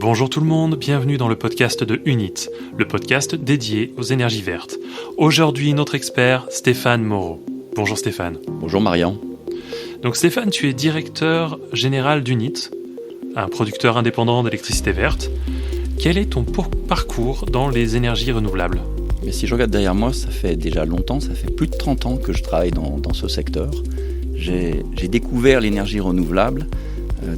Bonjour tout le monde, bienvenue dans le podcast de UNIT, le podcast dédié aux énergies vertes. Aujourd'hui, notre expert, Stéphane Moreau. Bonjour Stéphane. Bonjour Marian. Donc Stéphane, tu es directeur général d'UNIT, un producteur indépendant d'électricité verte. Quel est ton parcours dans les énergies renouvelables ? Mais si je regarde derrière moi, ça fait déjà longtemps, ça fait plus de 30 ans que je travaille dans ce secteur. J'ai découvert l'énergie renouvelable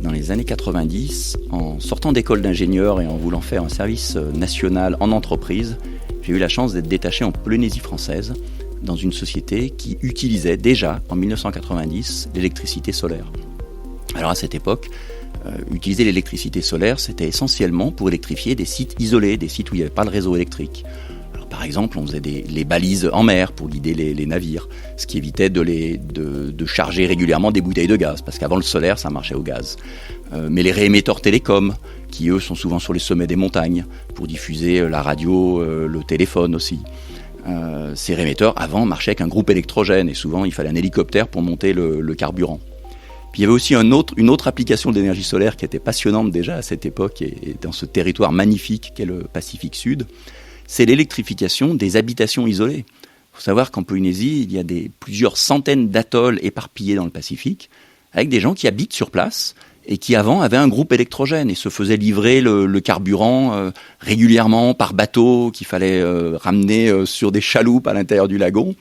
dans les années 90, en sortant d'école d'ingénieur et en voulant faire un service national en entreprise. J'ai eu la chance d'être détaché en Polynésie française, dans une société qui utilisait déjà, en 1990, l'électricité solaire. Alors à cette époque, utiliser l'électricité solaire, c'était essentiellement pour électrifier des sites isolés, des sites où il n'y avait pas de réseau électrique. Alors, par exemple, on faisait les balises en mer pour guider les navires, ce qui évitait de charger régulièrement des bouteilles de gaz, parce qu'avant le solaire, ça marchait au gaz. Mais les réémetteurs télécoms, qui eux sont souvent sur les sommets des montagnes, pour diffuser la radio, le téléphone aussi. Ces réémetteurs, avant, marchaient avec un groupe électrogène, et souvent, il fallait un hélicoptère pour monter le carburant. Puis il y avait aussi une autre application de l'énergie solaire qui était passionnante déjà à cette époque et dans ce territoire magnifique qu'est le Pacifique Sud, c'est l'électrification des habitations isolées. Il faut savoir qu'en Polynésie, il y a plusieurs centaines d'atolls éparpillés dans le Pacifique, avec des gens qui habitent sur place et qui avant avaient un groupe électrogène et se faisaient livrer le carburant régulièrement par bateau qu'il fallait ramener sur des chaloupes à l'intérieur du lagon.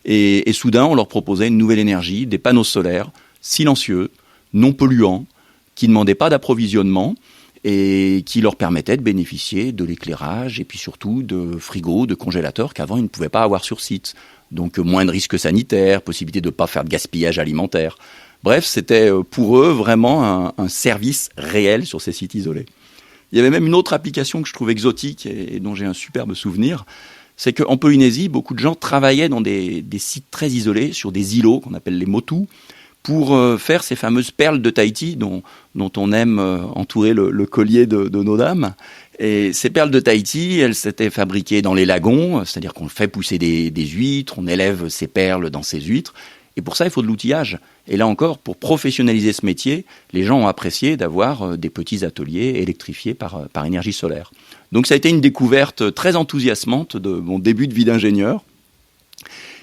Et soudain, on leur proposait une nouvelle énergie, des panneaux solaires, silencieux, non polluants, qui ne demandaient pas d'approvisionnement et qui leur permettaient de bénéficier de l'éclairage et puis surtout de frigos, de congélateurs qu'avant ils ne pouvaient pas avoir sur site. Donc moins de risques sanitaires, possibilité de ne pas faire de gaspillage alimentaire. Bref, c'était pour eux vraiment un service réel sur ces sites isolés. Il y avait même une autre application que je trouve exotique et dont j'ai un superbe souvenir, c'est qu'en Polynésie, beaucoup de gens travaillaient dans des sites très isolés, sur des îlots qu'on appelle les motus, pour faire ces fameuses perles de Tahiti dont on aime entourer le collier de nos dames. Et ces perles de Tahiti, elles s'étaient fabriquées dans les lagons, c'est-à-dire qu'on fait pousser des huîtres, on élève ces perles dans ces huîtres. Et pour ça, il faut de l'outillage. Et là encore, pour professionnaliser ce métier, les gens ont apprécié d'avoir des petits ateliers électrifiés par énergie solaire. Donc ça a été une découverte très enthousiasmante de mon début de vie d'ingénieur.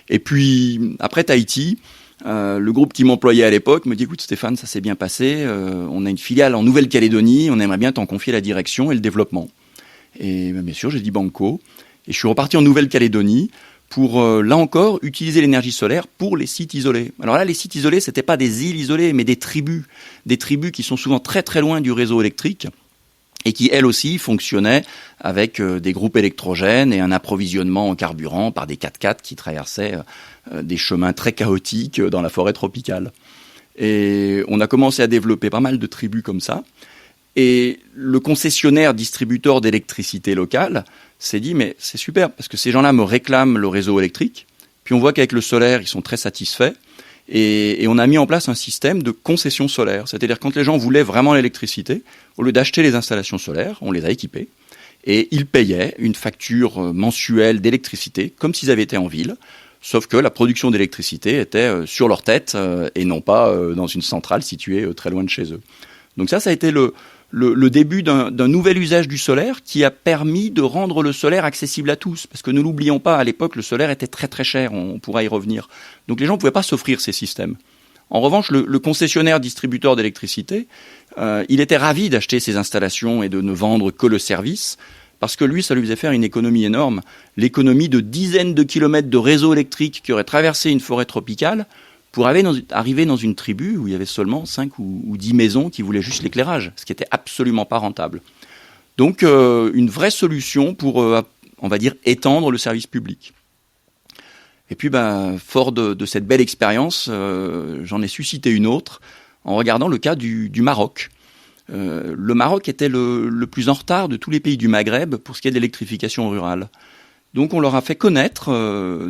Et puis, après Tahiti, le groupe qui m'employait à l'époque me dit « Écoute Stéphane, ça s'est bien passé, on a une filiale en Nouvelle-Calédonie, on aimerait bien t'en confier la direction et le développement. » Et bien sûr, j'ai dit banco. Et je suis reparti en Nouvelle-Calédonie pour, là encore, utiliser l'énergie solaire pour les sites isolés. Alors là, les sites isolés, c'était pas des îles isolées, mais des tribus qui sont souvent très très loin du réseau électrique et qui, elles aussi, fonctionnaient avec des groupes électrogènes et un approvisionnement en carburant par des 4x4 qui traversaient des chemins très chaotiques dans la forêt tropicale. Et on a commencé à développer pas mal de tribus comme ça. Et le concessionnaire distributeur d'électricité locale s'est dit « Mais c'est super, parce que ces gens-là me réclament le réseau électrique. » Puis on voit qu'avec le solaire, ils sont très satisfaits. Et on a mis en place un système de concession solaire. C'est-à-dire quand les gens voulaient vraiment l'électricité, au lieu d'acheter les installations solaires, on les a équipées. Et ils payaient une facture mensuelle d'électricité, comme s'ils avaient été en ville. Sauf que la production d'électricité était sur leur tête et non pas dans une centrale située très loin de chez eux. Donc ça a été le début d'un nouvel usage du solaire qui a permis de rendre le solaire accessible à tous. Parce que ne l'oublions pas, à l'époque, le solaire était très très cher, on pourra y revenir. Donc les gens ne pouvaient pas s'offrir ces systèmes. En revanche, le concessionnaire distributeur d'électricité, il était ravi d'acheter ces installations et de ne vendre que le service, parce que lui, ça lui faisait faire une économie énorme, l'économie de dizaines de kilomètres de réseaux électriques qui auraient traversé une forêt tropicale pour arriver dans une tribu où il y avait seulement 5 ou 10 maisons qui voulaient juste l'éclairage, ce qui n'était absolument pas rentable. Donc, une vraie solution pour, on va dire, étendre le service public. Et puis, fort de cette belle expérience, j'en ai suscité une autre en regardant le cas du Maroc. Le Maroc était le plus en retard de tous les pays du Maghreb pour ce qui est de l'électrification rurale. Donc on leur a fait connaître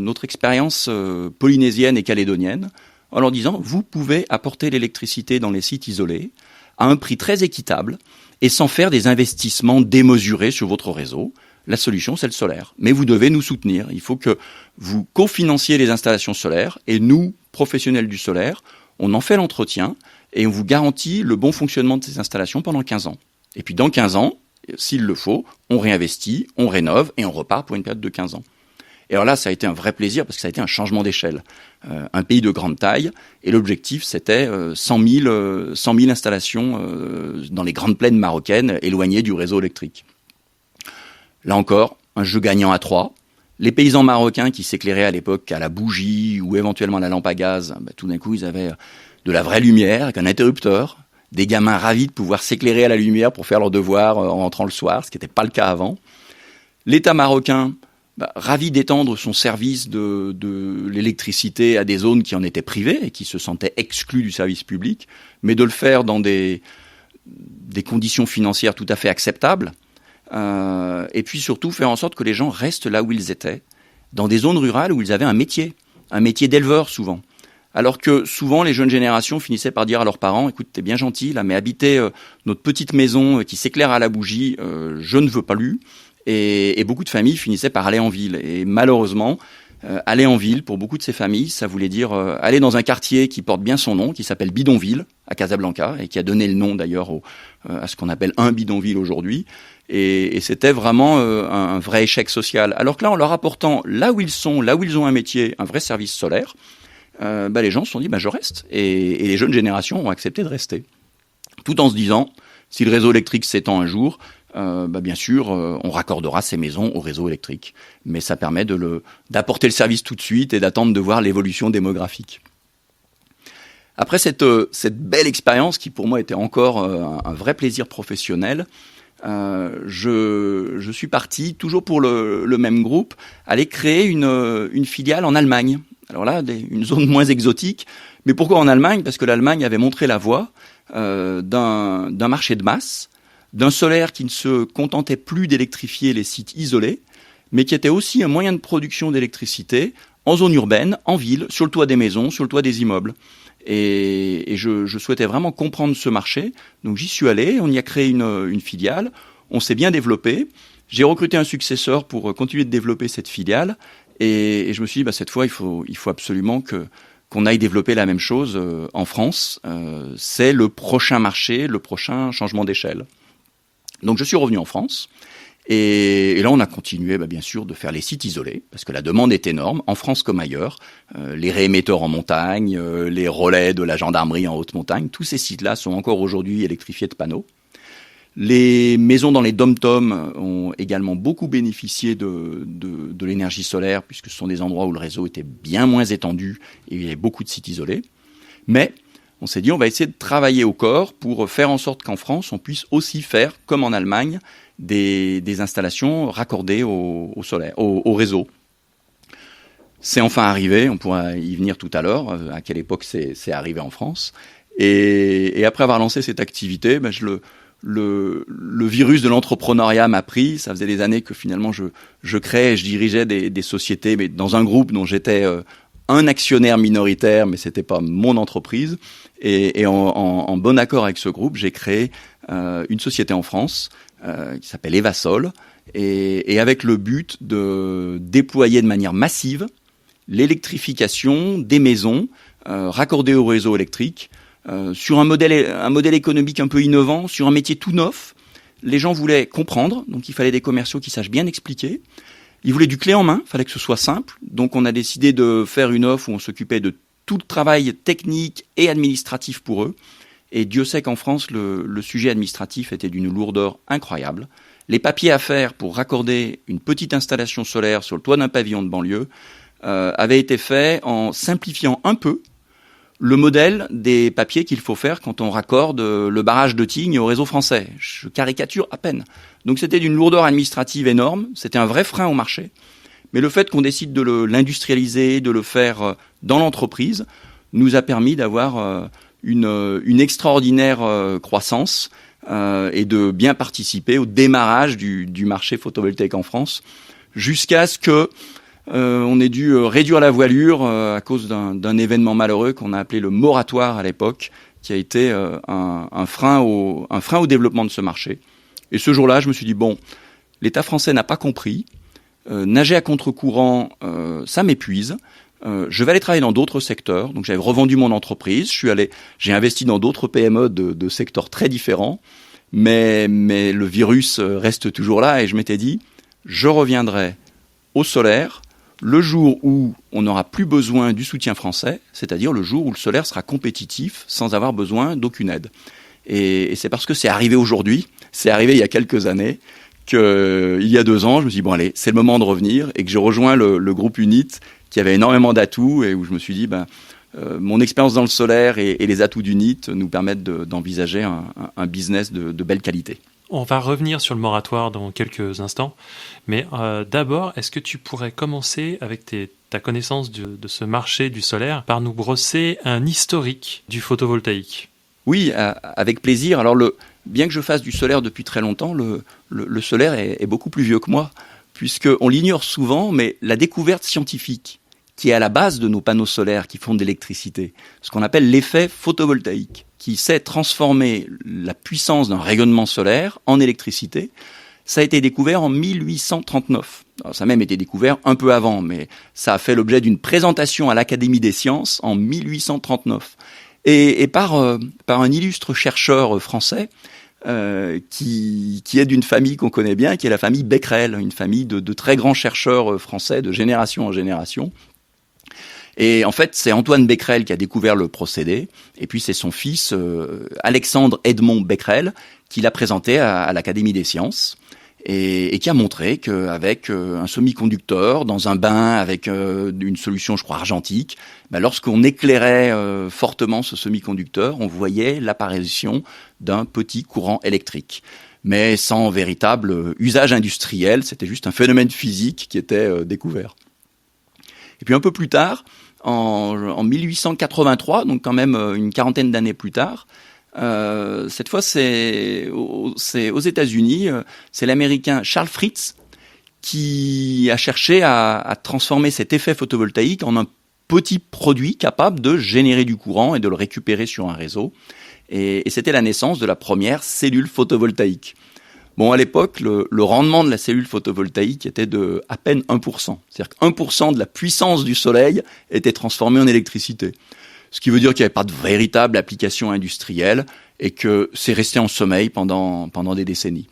notre expérience polynésienne et calédonienne en leur disant « Vous pouvez apporter l'électricité dans les sites isolés à un prix très équitable et sans faire des investissements démesurés sur votre réseau. La solution, c'est le solaire. Mais vous devez nous soutenir. Il faut que vous cofinanciez les installations solaires et nous, professionnels du solaire, on en fait l'entretien et on vous garantit le bon fonctionnement de ces installations pendant 15 ans. Et puis dans 15 ans, S'il le faut, on réinvestit, on rénove et on repart pour une période de 15 ans. Et alors là, ça a été un vrai plaisir parce que ça a été un changement d'échelle. Un pays de grande taille et l'objectif, c'était 100 000 installations dans les grandes plaines marocaines éloignées du réseau électrique. Là encore, un jeu gagnant à 3. Les paysans marocains qui s'éclairaient à l'époque à la bougie ou éventuellement à la lampe à gaz, tout d'un coup, ils avaient de la vraie lumière avec un interrupteur. Des gamins ravis de pouvoir s'éclairer à la lumière pour faire leurs devoirs en rentrant le soir, ce qui n'était pas le cas avant. L'État marocain, ravi d'étendre son service de l'électricité à des zones qui en étaient privées et qui se sentaient exclues du service public, mais de le faire dans des conditions financières tout à fait acceptables. Et puis surtout faire en sorte que les gens restent là où ils étaient, dans des zones rurales où ils avaient un métier d'éleveur souvent. Alors que souvent les jeunes générations finissaient par dire à leurs parents, écoute, t'es bien gentil là, mais habiter notre petite maison qui s'éclaire à la bougie, je ne veux pas lui. Et beaucoup de familles finissaient par aller en ville. Et malheureusement, aller en ville, pour beaucoup de ces familles, ça voulait dire aller dans un quartier qui porte bien son nom, qui s'appelle Bidonville, à Casablanca, et qui a donné le nom d'ailleurs à ce qu'on appelle un bidonville aujourd'hui. Et c'était vraiment un vrai échec social. Alors que là, en leur apportant là où ils sont, là où ils ont un métier, un vrai service solaire, les gens se sont dit, je reste. Et les jeunes générations ont accepté de rester. Tout en se disant, si le réseau électrique s'étend un jour, bien sûr, on raccordera ces maisons au réseau électrique. Mais ça permet d'apporter le service tout de suite et d'attendre de voir l'évolution démographique. Après cette belle expérience, qui pour moi était encore un vrai plaisir professionnel, je suis parti, toujours pour le même groupe, aller créer une filiale en Allemagne. Alors là, une zone moins exotique. Mais pourquoi en Allemagne ? Parce que l'Allemagne avait montré la voie d'un marché de masse, d'un solaire qui ne se contentait plus d'électrifier les sites isolés, mais qui était aussi un moyen de production d'électricité en zone urbaine, en ville, sur le toit des maisons, sur le toit des immeubles. Et je souhaitais vraiment comprendre ce marché. Donc j'y suis allé, on y a créé une filiale, on s'est bien développé. J'ai recruté un successeur pour continuer de développer cette filiale. Et je me suis dit, cette fois, il faut absolument qu'on aille développer la même chose en France. C'est le prochain marché, le prochain changement d'échelle. Donc je suis revenu en France. Et là, on a continué, bien sûr, de faire les sites isolés, parce que la demande est énorme, en France comme ailleurs. Les réémetteurs en montagne, les relais de la gendarmerie en haute montagne, tous ces sites-là sont encore aujourd'hui électrifiés de panneaux. Les maisons dans les dom-toms ont également beaucoup bénéficié de l'énergie solaire, puisque ce sont des endroits où le réseau était bien moins étendu et il y avait beaucoup de sites isolés. Mais on s'est dit, on va essayer de travailler au corps pour faire en sorte qu'en France, on puisse aussi faire, comme en Allemagne, des installations raccordées au réseau. C'est enfin arrivé, on pourra y venir tout à l'heure, à quelle époque c'est arrivé en France. Et après avoir lancé cette activité, le virus de l'entrepreneuriat m'a pris. Ça faisait des années que finalement je créais et je dirigeais des sociétés, mais dans un groupe dont j'étais un actionnaire minoritaire, mais c'était pas mon entreprise. Et en bon accord avec ce groupe, j'ai créé une société en France qui s'appelle Evasol, et avec le but de déployer de manière massive l'électrification des maisons raccordées au réseau électrique, sur un modèle économique un peu innovant, sur un métier tout neuf. Les gens voulaient comprendre, donc il fallait des commerciaux qui sachent bien expliquer. Ils voulaient du clé en main, il fallait que ce soit simple. Donc on a décidé de faire une offre où on s'occupait de tout le travail technique et administratif pour eux. Et Dieu sait qu'en France, le sujet administratif était d'une lourdeur incroyable. Les papiers à faire pour raccorder une petite installation solaire sur le toit d'un pavillon de banlieue avaient été faits en simplifiant un peu le modèle des papiers qu'il faut faire quand on raccorde le barrage de Tignes au réseau français. Je caricature à peine. Donc c'était d'une lourdeur administrative énorme, c'était un vrai frein au marché. Mais le fait qu'on décide de l'industrialiser, de le faire dans l'entreprise, nous a permis d'avoir une extraordinaire croissance et de bien participer au démarrage du marché photovoltaïque en France, jusqu'à ce que on ait dû réduire la voilure à cause d'un événement malheureux qu'on a appelé le moratoire à l'époque, qui a été un frein au développement de ce marché. Et ce jour-là, je me suis dit, l'État français n'a pas compris, nager à contre-courant, ça m'épuise. Je vais aller travailler dans d'autres secteurs. Donc j'avais revendu mon entreprise, j'ai investi dans d'autres PME de secteurs très différents. Mais le virus reste toujours là et je m'étais dit, je reviendrai au solaire le jour où on n'aura plus besoin du soutien français, c'est-à-dire le jour où le solaire sera compétitif sans avoir besoin d'aucune aide. Et c'est parce que c'est arrivé aujourd'hui, c'est arrivé il y a quelques années, qu'il y a 2 ans, je me suis dit, bon allez, c'est le moment de revenir, et que j'ai rejoint le groupe UNIT, qui avait énormément d'atouts, et où je me suis dit, mon expérience dans le solaire et les atouts d'UNIT nous permettent d'envisager un business de belle qualité. On va revenir sur le moratoire dans quelques instants, mais d'abord, est-ce que tu pourrais commencer avec ta connaissance de ce marché du solaire par nous brosser un historique du photovoltaïque ? Oui, avec plaisir. Alors, bien que je fasse du solaire depuis très longtemps, le solaire est beaucoup plus vieux que moi, puisqu'on l'ignore souvent, mais la découverte scientifique qui est à la base de nos panneaux solaires qui font de l'électricité, ce qu'on appelle l'effet photovoltaïque, qui sait transformer la puissance d'un rayonnement solaire en électricité, ça a été découvert en 1839. Alors, ça a même été découvert un peu avant, mais ça a fait l'objet d'une présentation à l'Académie des sciences en 1839. Et par un illustre chercheur français qui est d'une famille qu'on connaît bien, qui est la famille Becquerel, une famille de très grands chercheurs français de génération en génération. Et en fait, c'est Antoine Becquerel qui a découvert le procédé, et puis c'est son fils Alexandre Edmond Becquerel qui l'a présenté à l'Académie des sciences. Et qui a montré qu'avec un semi-conducteur, dans un bain avec une solution, je crois, argentique, lorsqu'on éclairait fortement ce semi-conducteur, on voyait l'apparition d'un petit courant électrique. Mais sans véritable usage industriel, c'était juste un phénomène physique qui était découvert. Et puis un peu plus tard, en 1883, donc quand même une quarantaine d'années plus tard, cette fois, c'est aux États-Unis, c'est l'Américain Charles Fritz qui a cherché à transformer cet effet photovoltaïque en un petit produit capable de générer du courant et de le récupérer sur un réseau. Et c'était la naissance de la première cellule photovoltaïque. Bon, à l'époque, le rendement de la cellule photovoltaïque était de à peine 1%. C'est-à-dire que 1% de la puissance du soleil était transformée en électricité. Ce qui veut dire qu'il n'y avait pas de véritable application industrielle et que c'est resté en sommeil pendant des décennies.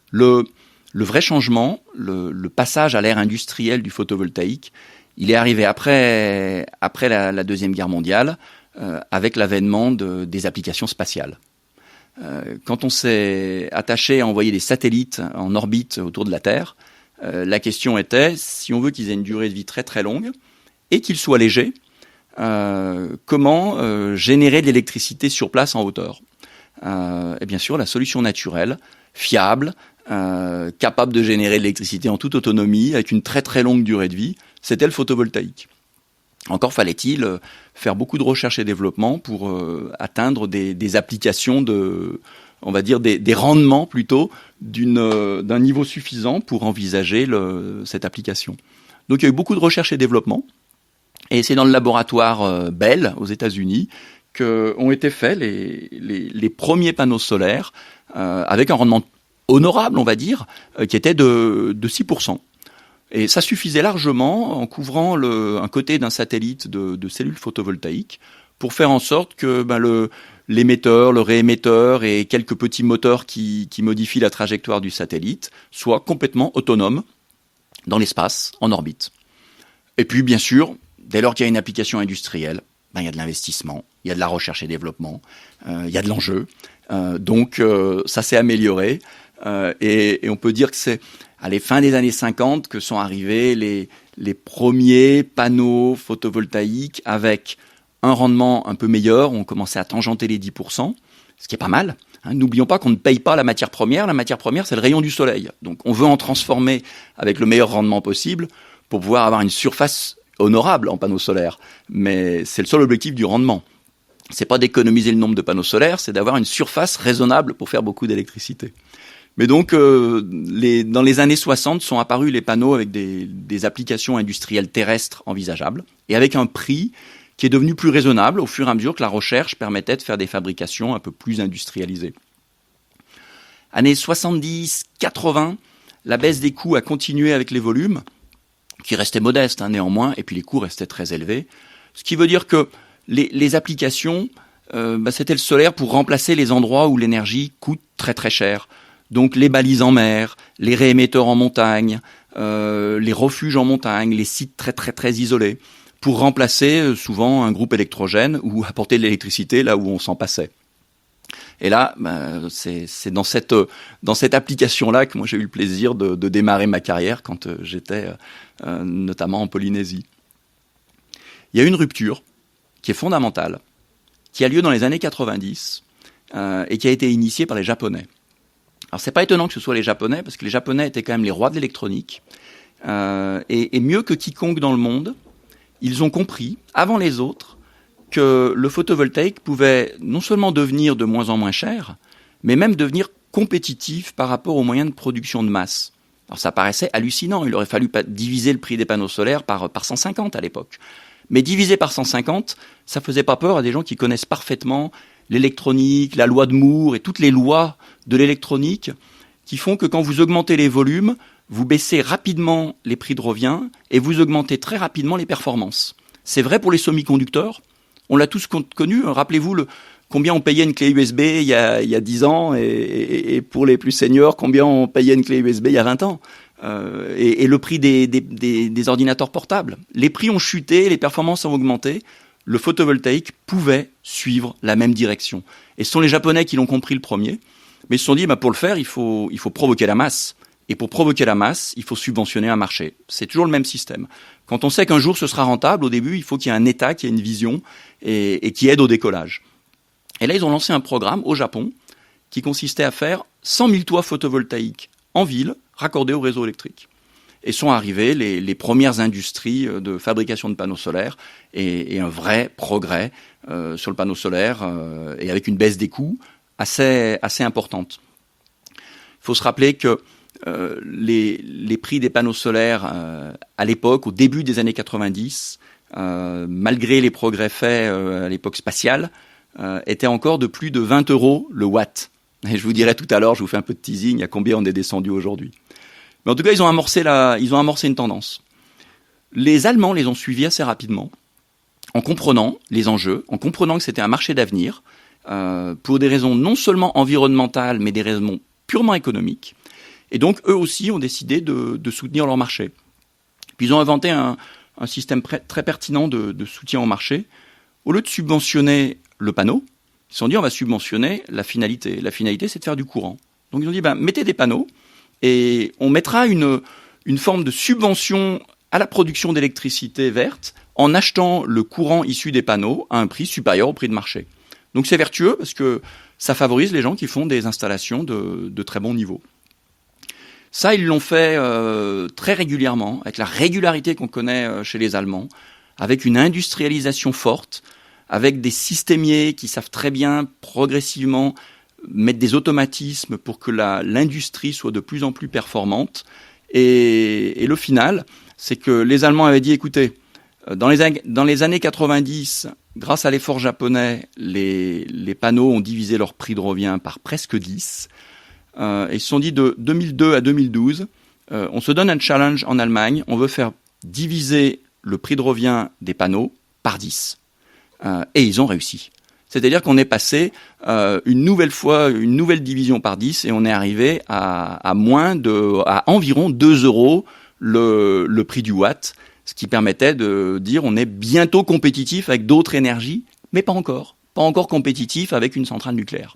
Le vrai changement, le passage à l'ère industrielle du photovoltaïque, il est arrivé après la Deuxième Guerre mondiale avec l'avènement des applications spatiales. Quand on s'est attaché à envoyer des satellites en orbite autour de la Terre, la question était, si on veut qu'ils aient une durée de vie très très longue et qu'ils soient légers, comment générer de l'électricité sur place en hauteur. Et bien sûr, la solution naturelle, fiable, capable de générer de l'électricité en toute autonomie, avec une très très longue durée de vie, c'était le photovoltaïque. Encore fallait-il faire beaucoup de recherche et développement pour atteindre des applications on va dire des rendements plutôt d'un niveau suffisant pour envisager cette application. Donc il y a eu beaucoup de recherche et développement. Et c'est dans le laboratoire Bell, aux États-Unis, qu'ont été faits les premiers panneaux solaires avec un rendement honorable, on va dire, qui était de 6%. Et ça suffisait largement, en couvrant un côté d'un satellite de cellules photovoltaïques, pour faire en sorte que l'émetteur, le réémetteur et quelques petits moteurs qui modifient la trajectoire du satellite soient complètement autonomes dans l'espace, en orbite. Et puis, bien sûr, dès lors qu'il y a une application industrielle, il y a de l'investissement, il y a de la recherche et développement, il y a de l'enjeu. Donc, ça s'est amélioré. Et on peut dire que c'est à la fin des années 50 que sont arrivés les premiers panneaux photovoltaïques avec un rendement un peu meilleur. On commençait à tangenter les 10%, ce qui est pas mal. N'oublions pas qu'on ne paye pas la matière première. La matière première, c'est le rayon du soleil. Donc, on veut en transformer avec le meilleur rendement possible pour pouvoir avoir une surface honorable en panneaux solaires, mais c'est le seul objectif du rendement. C'est pas d'économiser le nombre de panneaux solaires, c'est d'avoir une surface raisonnable pour faire beaucoup d'électricité. Mais donc, dans les années 60 sont apparus les panneaux avec des applications industrielles terrestres envisageables et avec un prix qui est devenu plus raisonnable au fur et à mesure que la recherche permettait de faire des fabrications un peu plus industrialisées. Années 70-80, la baisse des coûts a continué avec les volumes, qui restaient modestes néanmoins, et puis les coûts restaient très élevés. Ce qui veut dire que les applications c'était le solaire pour remplacer les endroits où l'énergie coûte très très cher. Donc les balises en mer, les réémetteurs en montagne, les refuges en montagne, les sites très très très isolés, pour remplacer souvent un groupe électrogène ou apporter de l'électricité là où on s'en passait. Et là, c'est dans cette application-là que moi j'ai eu le plaisir de démarrer ma carrière quand j'étais notamment en Polynésie. Il y a une rupture qui est fondamentale, qui a lieu dans les années 90 et qui a été initiée par les Japonais. Alors c'est pas étonnant que ce soit les Japonais, parce que les Japonais étaient quand même les rois de l'électronique, et mieux que quiconque dans le monde, ils ont compris, avant les autres, que le photovoltaïque pouvait non seulement devenir de moins en moins cher, mais même devenir compétitif par rapport aux moyens de production de masse. Alors ça paraissait hallucinant, il aurait fallu diviser le prix des panneaux solaires par 150 à l'époque. Mais diviser par 150, ça faisait pas peur à des gens qui connaissent parfaitement l'électronique, la loi de Moore et toutes les lois de l'électronique qui font que quand vous augmentez les volumes, vous baissez rapidement les prix de revient et vous augmentez très rapidement les performances. C'est vrai pour les semi-conducteurs. On l'a tous connu. Rappelez-vous combien on payait une clé USB il y a 10 ans et pour les plus seniors, combien on payait une clé USB il y a 20 ans. Et le prix des ordinateurs portables. Les prix ont chuté, les performances ont augmenté. Le photovoltaïque pouvait suivre la même direction. Et ce sont les Japonais qui l'ont compris le premier. Mais ils se sont dit, pour le faire, il faut provoquer la masse. Et pour provoquer la masse, il faut subventionner un marché. C'est toujours le même système. Quand on sait qu'un jour ce sera rentable, au début, il faut qu'il y ait un État qui ait une vision et qui aide au décollage. Et là, ils ont lancé un programme au Japon qui consistait à faire 100 000 toits photovoltaïques en ville, raccordés au réseau électrique. Et sont arrivées les premières industries de fabrication de panneaux solaires et un vrai progrès sur le panneau solaire et avec une baisse des coûts assez importante. Il faut se rappeler que les prix des panneaux solaires à l'époque, au début des années 90, malgré les progrès faits à l'époque spatiale, étaient encore de plus de 20 € le watt. Et je vous dirai tout à l'heure, je vous fais un peu de teasing, à combien on est descendu aujourd'hui. Mais en tout cas, ils ont amorcé une tendance. Les Allemands les ont suivis assez rapidement, en comprenant les enjeux, en comprenant que c'était un marché d'avenir, pour des raisons non seulement environnementales, mais des raisons purement économiques. Et donc, eux aussi ont décidé de soutenir leur marché. Puis ils ont inventé un système très pertinent de soutien au marché. Au lieu de subventionner le panneau, ils se sont dit on va subventionner la finalité. La finalité, c'est de faire du courant. Donc ils ont dit mettez des panneaux et on mettra une forme de subvention à la production d'électricité verte en achetant le courant issu des panneaux à un prix supérieur au prix de marché. Donc c'est vertueux parce que ça favorise les gens qui font des installations de très bon niveau. Ça, ils l'ont fait très régulièrement, avec la régularité qu'on connaît chez les Allemands, avec une industrialisation forte, avec des systémiers qui savent très bien progressivement mettre des automatismes pour que l'industrie soit de plus en plus performante. Et le final, c'est que les Allemands avaient dit, écoutez, dans les années 90, grâce à l'effort japonais, les panneaux ont divisé leur prix de revient par presque 10. Et ils se sont dit de 2002 à 2012, on se donne un challenge en Allemagne, on veut faire diviser le prix de revient des panneaux par 10. Et ils ont réussi. C'est-à-dire qu'on est passé une nouvelle division par 10 et on est arrivé à environ 2 € le prix du watt, ce qui permettait de dire on est bientôt compétitif avec d'autres énergies, mais pas encore compétitif avec une centrale nucléaire.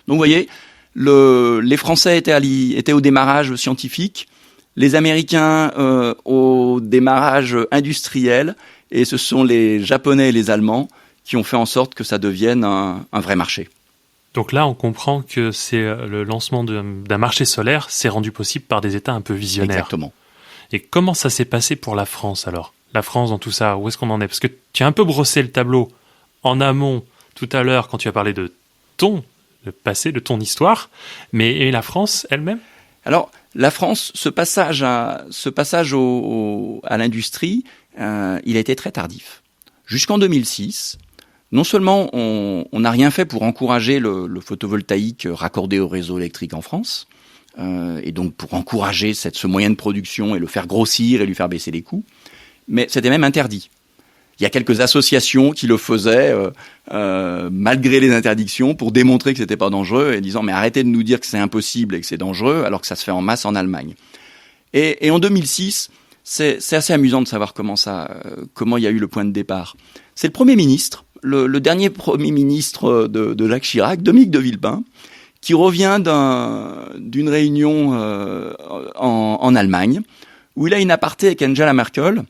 Donc vous voyez, les Français étaient au démarrage scientifique, les Américains au démarrage industriel, et ce sont les Japonais et les Allemands qui ont fait en sorte que ça devienne un vrai marché. Donc là, on comprend que c'est le lancement d'un marché solaire, c'est rendu possible par des États un peu visionnaires. Exactement. Et comment ça s'est passé pour la France alors ? La France dans tout ça, où est-ce qu'on en est ? Parce que tu as un peu brossé le tableau en amont tout à l'heure quand tu as parlé de le passé, de ton histoire, mais la France elle-même ? Alors, la France, ce passage à l'industrie, il a été très tardif. Jusqu'en 2006, non seulement on n'a rien fait pour encourager le photovoltaïque raccordé au réseau électrique en France, et donc pour encourager ce moyen de production et le faire grossir et lui faire baisser les coûts, mais c'était même interdit. Il y a quelques associations qui le faisaient malgré les interdictions pour démontrer que c'était pas dangereux et disant mais arrêtez de nous dire que c'est impossible et que c'est dangereux alors que ça se fait en masse en Allemagne. Et en 2006, c'est assez amusant de savoir comment il y a eu le point de départ. C'est le Premier ministre, le dernier Premier ministre de Jacques Chirac, Dominique de Villepin, qui revient d'une réunion en Allemagne, où il a une aparté avec Angela Merkel,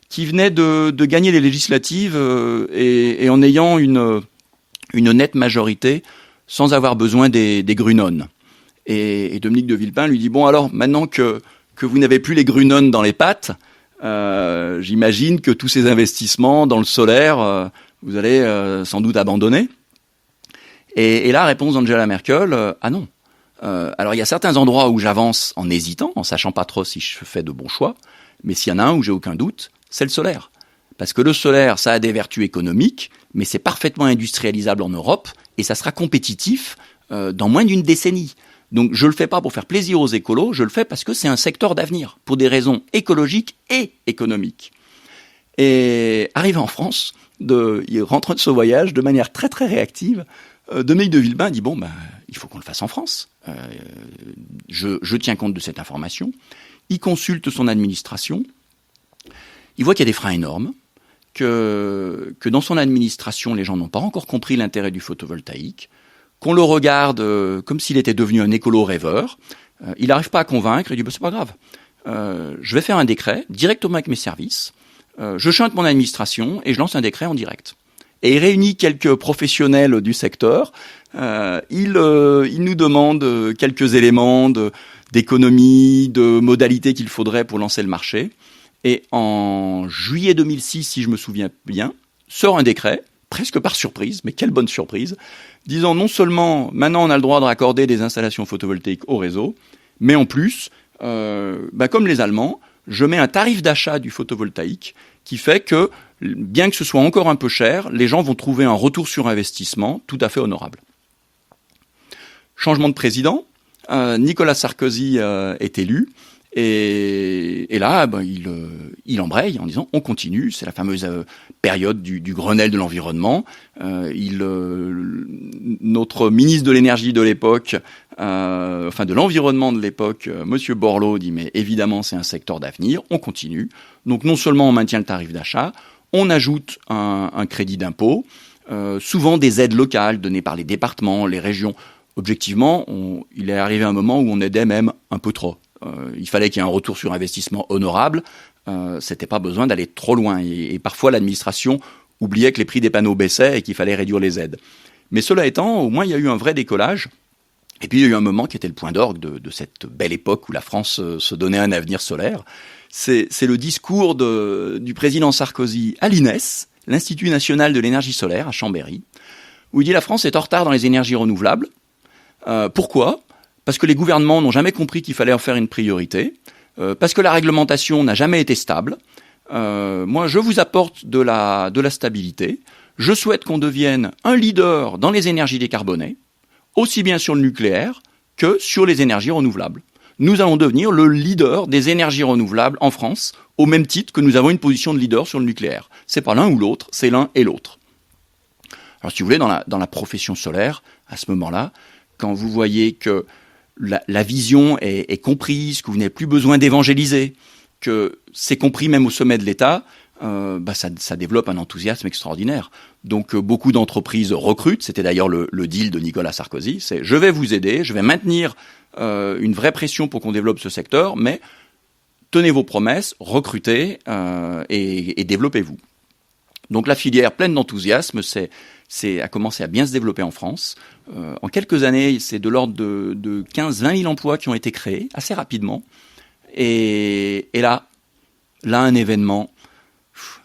qui venait de gagner les législatives et en ayant une nette majorité, sans avoir besoin des Grünen. Et Dominique de Villepin lui dit, bon alors, maintenant que vous n'avez plus les Grünen dans les pattes, j'imagine que tous ces investissements dans le solaire, vous allez sans doute abandonner. Et là, réponse d'Angela Merkel, ah non. Alors il y a certains endroits où j'avance en hésitant, en sachant pas trop si je fais de bons choix, mais s'il y en a un où j'ai aucun doute, c'est le solaire. Parce que le solaire, ça a des vertus économiques, mais c'est parfaitement industrialisable en Europe, et ça sera compétitif dans moins d'une décennie. Donc je le fais pas pour faire plaisir aux écolos, je le fais parce que c'est un secteur d'avenir, pour des raisons écologiques et économiques. Et arrivé en France, il rentre de ce voyage de manière très très réactive, Dominique de Villepin dit bon, il faut qu'on le fasse en France. Je tiens compte de cette information. Il consulte son administration. Il voit qu'il y a des freins énormes, que dans son administration, les gens n'ont pas encore compris l'intérêt du photovoltaïque, qu'on le regarde comme s'il était devenu un écolo rêveur. Il n'arrive pas à convaincre. Il dit c'est pas grave. Je vais faire un décret directement avec mes services. Je chante mon administration et je lance un décret en direct. Et il réunit quelques professionnels du secteur. Il nous demande quelques éléments d'économie, de modalités qu'il faudrait pour lancer le marché. Et en juillet 2006, si je me souviens bien, sort un décret, presque par surprise, mais quelle bonne surprise, disant non seulement maintenant on a le droit de raccorder des installations photovoltaïques au réseau, mais en plus, comme les Allemands, je mets un tarif d'achat du photovoltaïque qui fait que, bien que ce soit encore un peu cher, les gens vont trouver un retour sur investissement tout à fait honorable. Changement de président, Nicolas Sarkozy est élu, et là, il embraye en disant on continue, c'est la fameuse période du Grenelle de l'environnement. Notre ministre de l'énergie de l'époque, de l'environnement de l'époque, Monsieur Borloo, dit mais évidemment c'est un secteur d'avenir, on continue. Donc non seulement on maintient le tarif d'achat, on ajoute un crédit d'impôt, souvent des aides locales données par les départements, les régions. Objectivement, il est arrivé un moment où on aidait même un peu trop. Il fallait qu'il y ait un retour sur investissement honorable. C'était pas besoin d'aller trop loin. Et parfois, l'administration oubliait que les prix des panneaux baissaient et qu'il fallait réduire les aides. Mais cela étant, au moins, il y a eu un vrai décollage. Et puis, il y a eu un moment qui était le point d'orgue de cette belle époque où la France se donnait un avenir solaire. C'est le discours du président Sarkozy à l'INES, l'Institut national de l'énergie solaire, à Chambéry, où il dit « La France est en retard dans les énergies renouvelables. Pourquoi ? Parce que les gouvernements n'ont jamais compris qu'il fallait en faire une priorité, parce que la réglementation n'a jamais été stable. Moi, je vous apporte de la stabilité. Je souhaite qu'on devienne un leader dans les énergies décarbonées, aussi bien sur le nucléaire que sur les énergies renouvelables. Nous allons devenir le leader des énergies renouvelables en France, au même titre que nous avons une position de leader sur le nucléaire. C'est pas l'un ou l'autre, c'est l'un et l'autre. Alors, si vous voulez, dans la profession solaire, à ce moment-là, quand vous voyez que la vision est comprise, que vous n'avez plus besoin d'évangéliser, que c'est compris même au sommet de l'État, ça développe un enthousiasme extraordinaire. Donc beaucoup d'entreprises recrutent, c'était d'ailleurs le deal de Nicolas Sarkozy, c'est je vais vous aider, je vais maintenir une vraie pression pour qu'on développe ce secteur, mais tenez vos promesses, recrutez et développez-vous. Donc la filière pleine d'enthousiasme, a commencé à bien se développer en France. En quelques années, c'est de l'ordre de 15-20 000 emplois qui ont été créés, assez rapidement. Et là, un événement,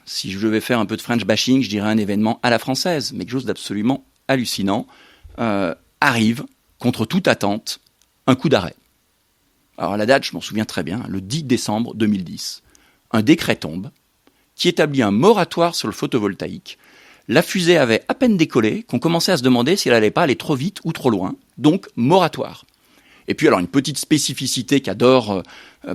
si je devais faire un peu de French bashing, je dirais un événement à la française, mais quelque chose d'absolument hallucinant, arrive, contre toute attente, un coup d'arrêt. Alors la date, je m'en souviens très bien, le 10 décembre 2010. Un décret tombe qui établit un moratoire sur le photovoltaïque. La fusée avait à peine décollé qu'on commençait à se demander si elle n'allait pas aller trop vite ou trop loin, donc moratoire. Et puis alors une petite spécificité qu'adore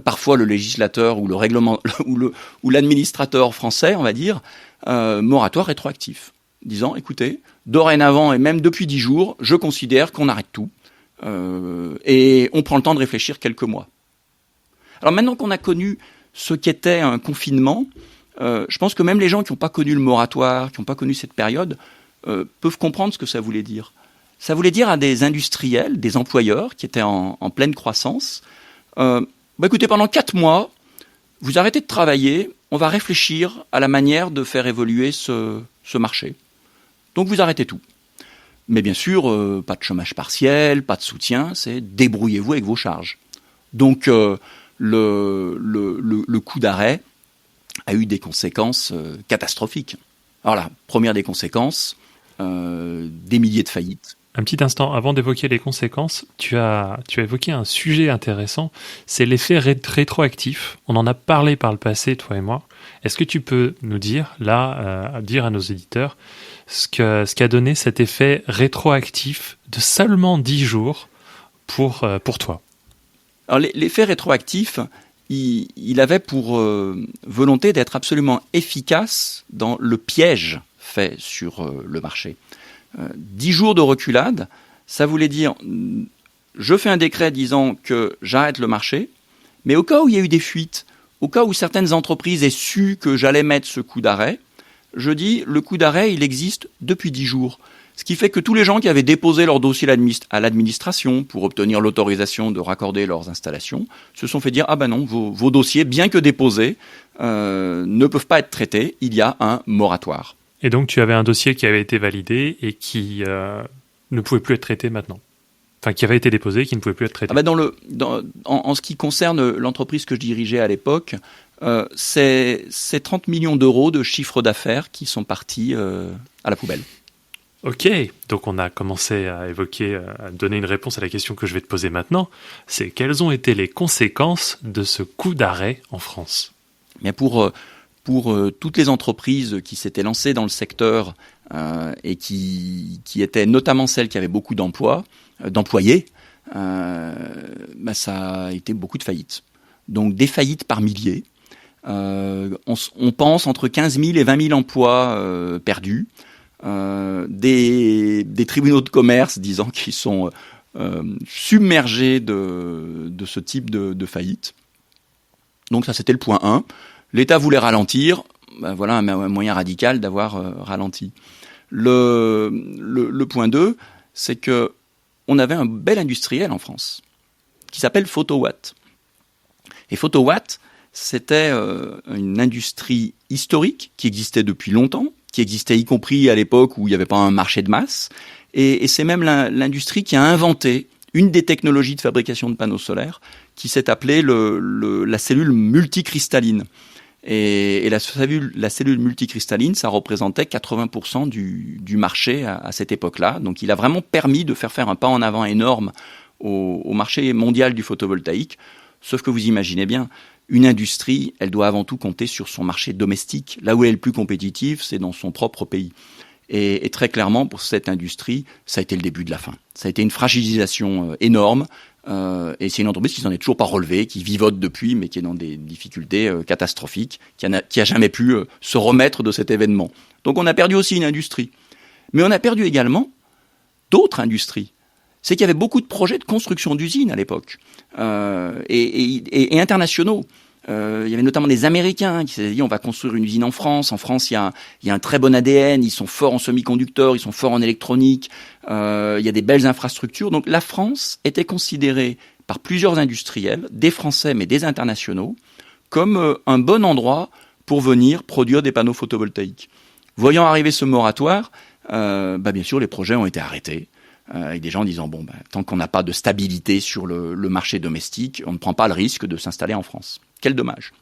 parfois le législateur ou le règlement ou l'administrateur français, on va dire, moratoire rétroactif, disant écoutez, dorénavant et même depuis 10 jours, je considère qu'on arrête tout et on prend le temps de réfléchir quelques mois. Alors maintenant qu'on a connu ce qu'était un confinement, je pense que même les gens qui n'ont pas connu le moratoire, qui n'ont pas connu cette période, peuvent comprendre ce que ça voulait dire. Ça voulait dire à des industriels, des employeurs qui étaient en pleine croissance, écoutez, pendant 4 mois, vous arrêtez de travailler, on va réfléchir à la manière de faire évoluer ce marché. Donc vous arrêtez tout. Mais bien sûr, pas de chômage partiel, pas de soutien, c'est débrouillez-vous avec vos charges. Donc le coup d'arrêt a eu des conséquences catastrophiques. Alors là, première des conséquences, des milliers de faillites. Un petit instant, avant d'évoquer les conséquences, tu as évoqué un sujet intéressant, c'est l'effet rétroactif. On en a parlé par le passé, toi et moi. Est-ce que tu peux nous dire, dire à nos éditeurs, ce qu'a donné cet effet rétroactif de seulement 10 jours pour toi? Alors l'effet rétroactif, il avait pour volonté d'être absolument efficace dans le piège fait sur le marché. 10 jours de reculade, ça voulait dire je fais un décret disant que j'arrête le marché, mais au cas où il y a eu des fuites, au cas où certaines entreprises aient su que j'allais mettre ce coup d'arrêt, je dis le coup d'arrêt il existe depuis 10 jours. Ce qui fait que tous les gens qui avaient déposé leur dossier à l'administration pour obtenir l'autorisation de raccorder leurs installations se sont fait dire ah ben non, vos dossiers, bien que déposés, ne peuvent pas être traités, il y a un moratoire. Et donc tu avais un dossier qui avait été validé et qui ne pouvait plus être traité maintenant. Enfin, qui avait été déposé et qui ne pouvait plus être traité. En ce qui concerne l'entreprise que je dirigeais à l'époque, c'est 30 millions d'euros de chiffre d'affaires qui sont partis à la poubelle. Ok, donc on a commencé à évoquer, à donner une réponse à la question que je vais te poser maintenant. C'est quelles ont été les conséquences de ce coup d'arrêt en France ? Mais pour toutes les entreprises qui s'étaient lancées dans le secteur et qui étaient notamment celles qui avaient beaucoup d'employés, ça a été beaucoup de faillites. Donc des faillites par milliers. On pense entre 15 000 et 20 000 emplois perdus. Des tribunaux de commerce disant qu'ils sont submergés de ce type de faillite. Donc ça, c'était le point 1. L'État voulait ralentir. Voilà un moyen radical d'avoir ralenti. Le point 2, c'est que on avait un bel industriel en France qui s'appelle Photowatt. Et Photowatt, c'était une industrie historique qui existait depuis longtemps, qui existait y compris à l'époque où il n'y avait pas un marché de masse. Et c'est même l'industrie qui a inventé une des technologies de fabrication de panneaux solaires qui s'est appelée la cellule multicristalline. Et la cellule multicristalline, ça représentait 80% du marché à cette époque-là. Donc il a vraiment permis de faire un pas en avant énorme au marché mondial du photovoltaïque. Sauf que vous imaginez bien, une industrie, elle doit avant tout compter sur son marché domestique. Là où elle est le plus compétitive, c'est dans son propre pays. Et très clairement, pour cette industrie, ça a été le début de la fin. Ça a été une fragilisation énorme. Et c'est une entreprise qui s'en est toujours pas relevée, qui vivote depuis, mais qui est dans des difficultés catastrophiques, qui a jamais pu se remettre de cet événement. Donc on a perdu aussi une industrie. Mais on a perdu également d'autres industries. C'est qu'il y avait beaucoup de projets de construction d'usines à l'époque, et internationaux. Il y avait notamment des Américains qui s'étaient dit on va construire une usine en France. En France, il y a un très bon ADN, ils sont forts en semi-conducteurs, ils sont forts en électronique, il y a des belles infrastructures. Donc la France était considérée par plusieurs industriels, des Français mais des internationaux, comme un bon endroit pour venir produire des panneaux photovoltaïques. Voyant arriver ce moratoire, bien sûr les projets ont été arrêtés. Avec des gens disant tant qu'on n'a pas de stabilité sur le marché domestique, on ne prend pas le risque de s'installer en France. Quel dommage.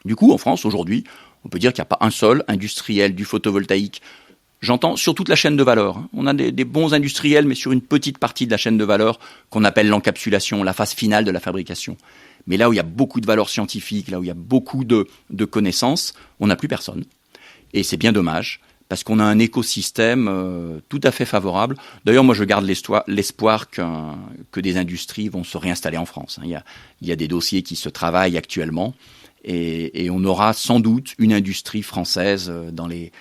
Du coup, en France, aujourd'hui, on peut dire qu'il n'y a pas un seul industriel du photovoltaïque. J'entends sur toute la chaîne de valeur. On a des bons industriels, mais sur une petite partie de la chaîne de valeur qu'on appelle l'encapsulation, la phase finale de la fabrication. Mais là où il y a beaucoup de valeur scientifique, là où il y a beaucoup de connaissances, on n'a plus personne. Et c'est bien dommage, parce qu'on a un écosystème tout à fait favorable. D'ailleurs, moi, je garde l'espoir que des industries vont se réinstaller en France. Il y a des dossiers qui se travaillent actuellement, et on aura sans doute une industrie française dans les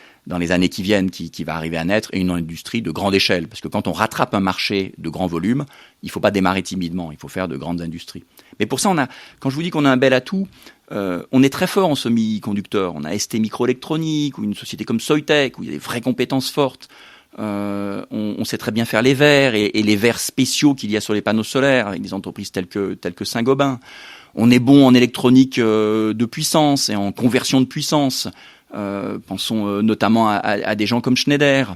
années qui viennent qui va arriver à naître, et une industrie de grande échelle. Parce que quand on rattrape un marché de grand volume, il ne faut pas démarrer timidement, il faut faire de grandes industries. Mais pour ça, quand je vous dis qu'on a un bel atout, on est très fort en semi-conducteurs. On a ST Microélectronique, ou une société comme Soitec, où il y a des vraies compétences fortes. On sait très bien faire les verres, et les verres spéciaux qu'il y a sur les panneaux solaires, avec des entreprises telles que Saint-Gobain. On est bon en électronique de puissance et en conversion de puissance. Pensons notamment à des gens comme Schneider,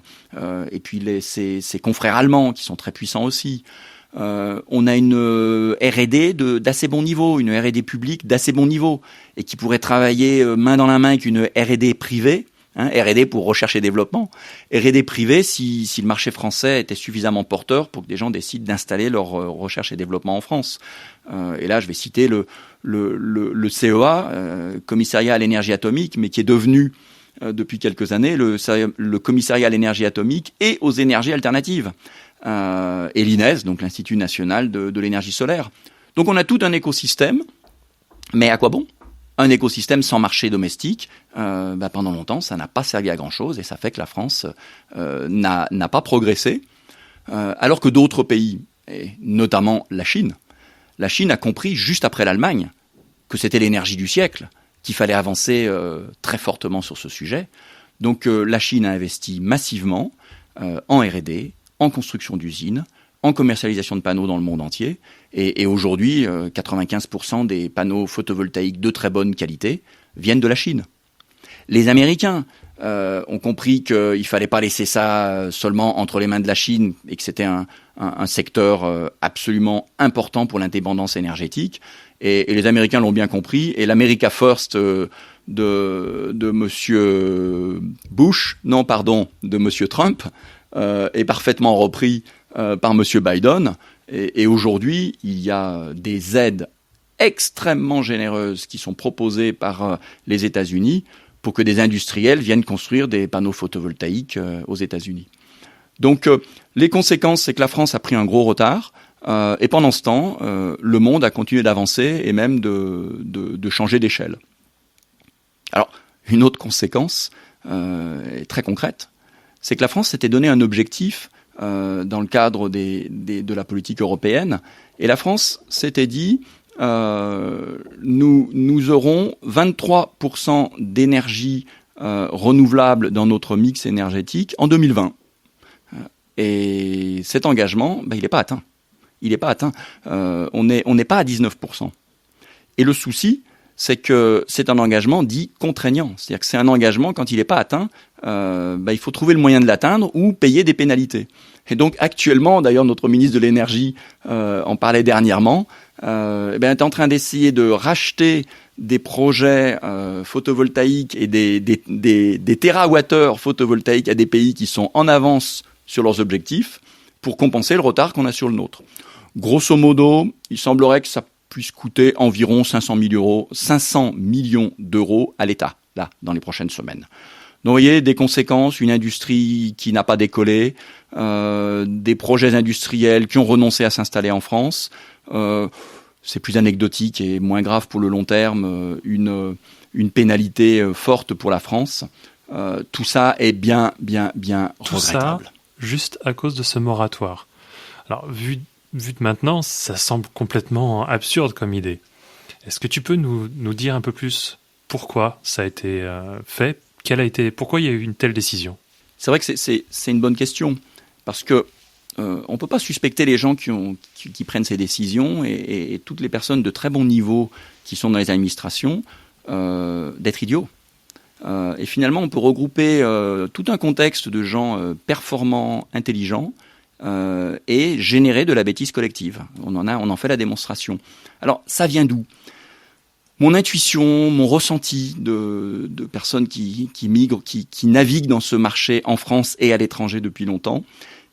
et puis ses confrères allemands qui sont très puissants aussi. On a une R&D d'assez bon niveau, une R&D publique d'assez bon niveau, et qui pourrait travailler main dans la main avec une R&D privée, R&D pour recherche et développement, R&D privée si le marché français était suffisamment porteur pour que des gens décident d'installer leur recherche et développement en France. Et là, je vais citer le CEA, Commissariat à l'énergie atomique, mais qui est devenu depuis quelques années le Commissariat à l'énergie atomique et aux énergies alternatives. Et l'INES, donc l'Institut national de l'énergie solaire. Donc on a tout un écosystème, mais à quoi bon ? Un écosystème sans marché domestique, pendant longtemps, ça n'a pas servi à grand-chose, et ça fait que la France n'a pas progressé, alors que d'autres pays, et notamment la Chine a compris juste après l'Allemagne que c'était l'énergie du siècle, qu'il fallait avancer très fortement sur ce sujet. Donc la Chine a investi massivement en R&D, en construction d'usines, en commercialisation de panneaux dans le monde entier. Et aujourd'hui, 95% des panneaux photovoltaïques de très bonne qualité viennent de la Chine. Les Américains ont compris qu'il ne fallait pas laisser ça seulement entre les mains de la Chine, et que c'était un secteur absolument important pour l'indépendance énergétique. Et les Américains l'ont bien compris. Et l'America First de Monsieur de Monsieur Trump est parfaitement repris par Monsieur Biden. Et aujourd'hui, il y a des aides extrêmement généreuses qui sont proposées par les États-Unis pour que des industriels viennent construire des panneaux photovoltaïques aux États-Unis. Donc, les conséquences, c'est que la France a pris un gros retard. Et pendant ce temps, le monde a continué d'avancer et même de changer d'échelle. Alors, une autre conséquence très concrète, c'est que la France s'était donné un objectif dans le cadre de la politique européenne. Et la France s'était dit, nous aurons 23% d'énergie renouvelable dans notre mix énergétique en 2020. Et cet engagement, il n'est pas atteint. Il n'est pas atteint. On n'est pas à 19%. Et le souci, c'est que c'est un engagement dit contraignant. C'est-à-dire que c'est un engagement, quand il n'est pas atteint, il faut trouver le moyen de l'atteindre ou payer des pénalités. Et donc actuellement, d'ailleurs notre ministre de l'énergie en parlait dernièrement, est en train d'essayer de racheter des projets photovoltaïques et des térawattheures photovoltaïques à des pays qui sont en avance sur leurs objectifs pour compenser le retard qu'on a sur le nôtre. Grosso modo, il semblerait que ça puisse coûter environ 500 millions d'euros à l'État, là, dans les prochaines semaines. Donc, vous voyez, des conséquences, une industrie qui n'a pas décollé, des projets industriels qui ont renoncé à s'installer en France. C'est plus anecdotique et moins grave pour le long terme, une pénalité forte pour la France. Tout ça est bien tout regrettable. Ça, juste à cause de ce moratoire. Alors, vu de maintenant, ça semble complètement absurde comme idée. Est-ce que tu peux nous dire un peu plus pourquoi ça a été fait ? Pourquoi il y a eu une telle décision ? C'est vrai que c'est une bonne question, parce que on peut pas suspecter les gens qui prennent ces décisions et toutes les personnes de très bon niveau qui sont dans les administrations d'être idiots. Et finalement, on peut regrouper tout un contexte de gens performants, intelligents, et générer de la bêtise collective. On en fait la démonstration. Alors, ça vient d'où ? Mon intuition, mon ressenti de personnes qui migrent, qui naviguent dans ce marché en France et à l'étranger depuis longtemps,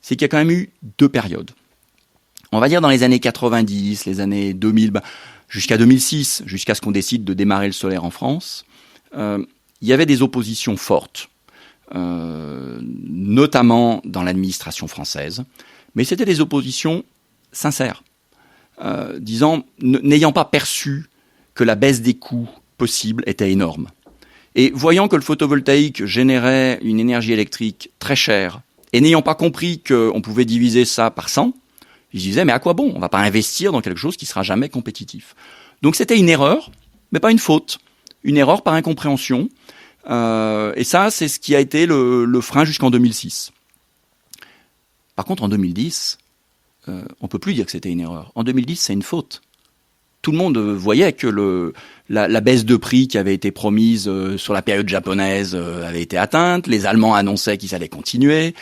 c'est qu'il y a quand même eu deux périodes. On va dire dans les années 90, les années 2000, jusqu'à 2006, jusqu'à ce qu'on décide de démarrer le solaire en France, il y avait des oppositions fortes. notamment dans l'administration française. Mais c'était des oppositions sincères, n'ayant pas perçu que la baisse des coûts possible était énorme. Et voyant que le photovoltaïque générait une énergie électrique très chère, et n'ayant pas compris qu'on pouvait diviser ça par 100, ils se disaient, mais à quoi bon? On ne va pas investir dans quelque chose qui ne sera jamais compétitif. Donc c'était une erreur, mais pas une faute. Une erreur par incompréhension. Et ça, c'est ce qui a été le frein jusqu'en 2006. Par contre, en 2010, on ne peut plus dire que c'était une erreur. En 2010, c'est une faute. Tout le monde voyait que la baisse de prix qui avait été promise sur la période japonaise avait été atteinte. Les Allemands annonçaient qu'ils allaient continuer.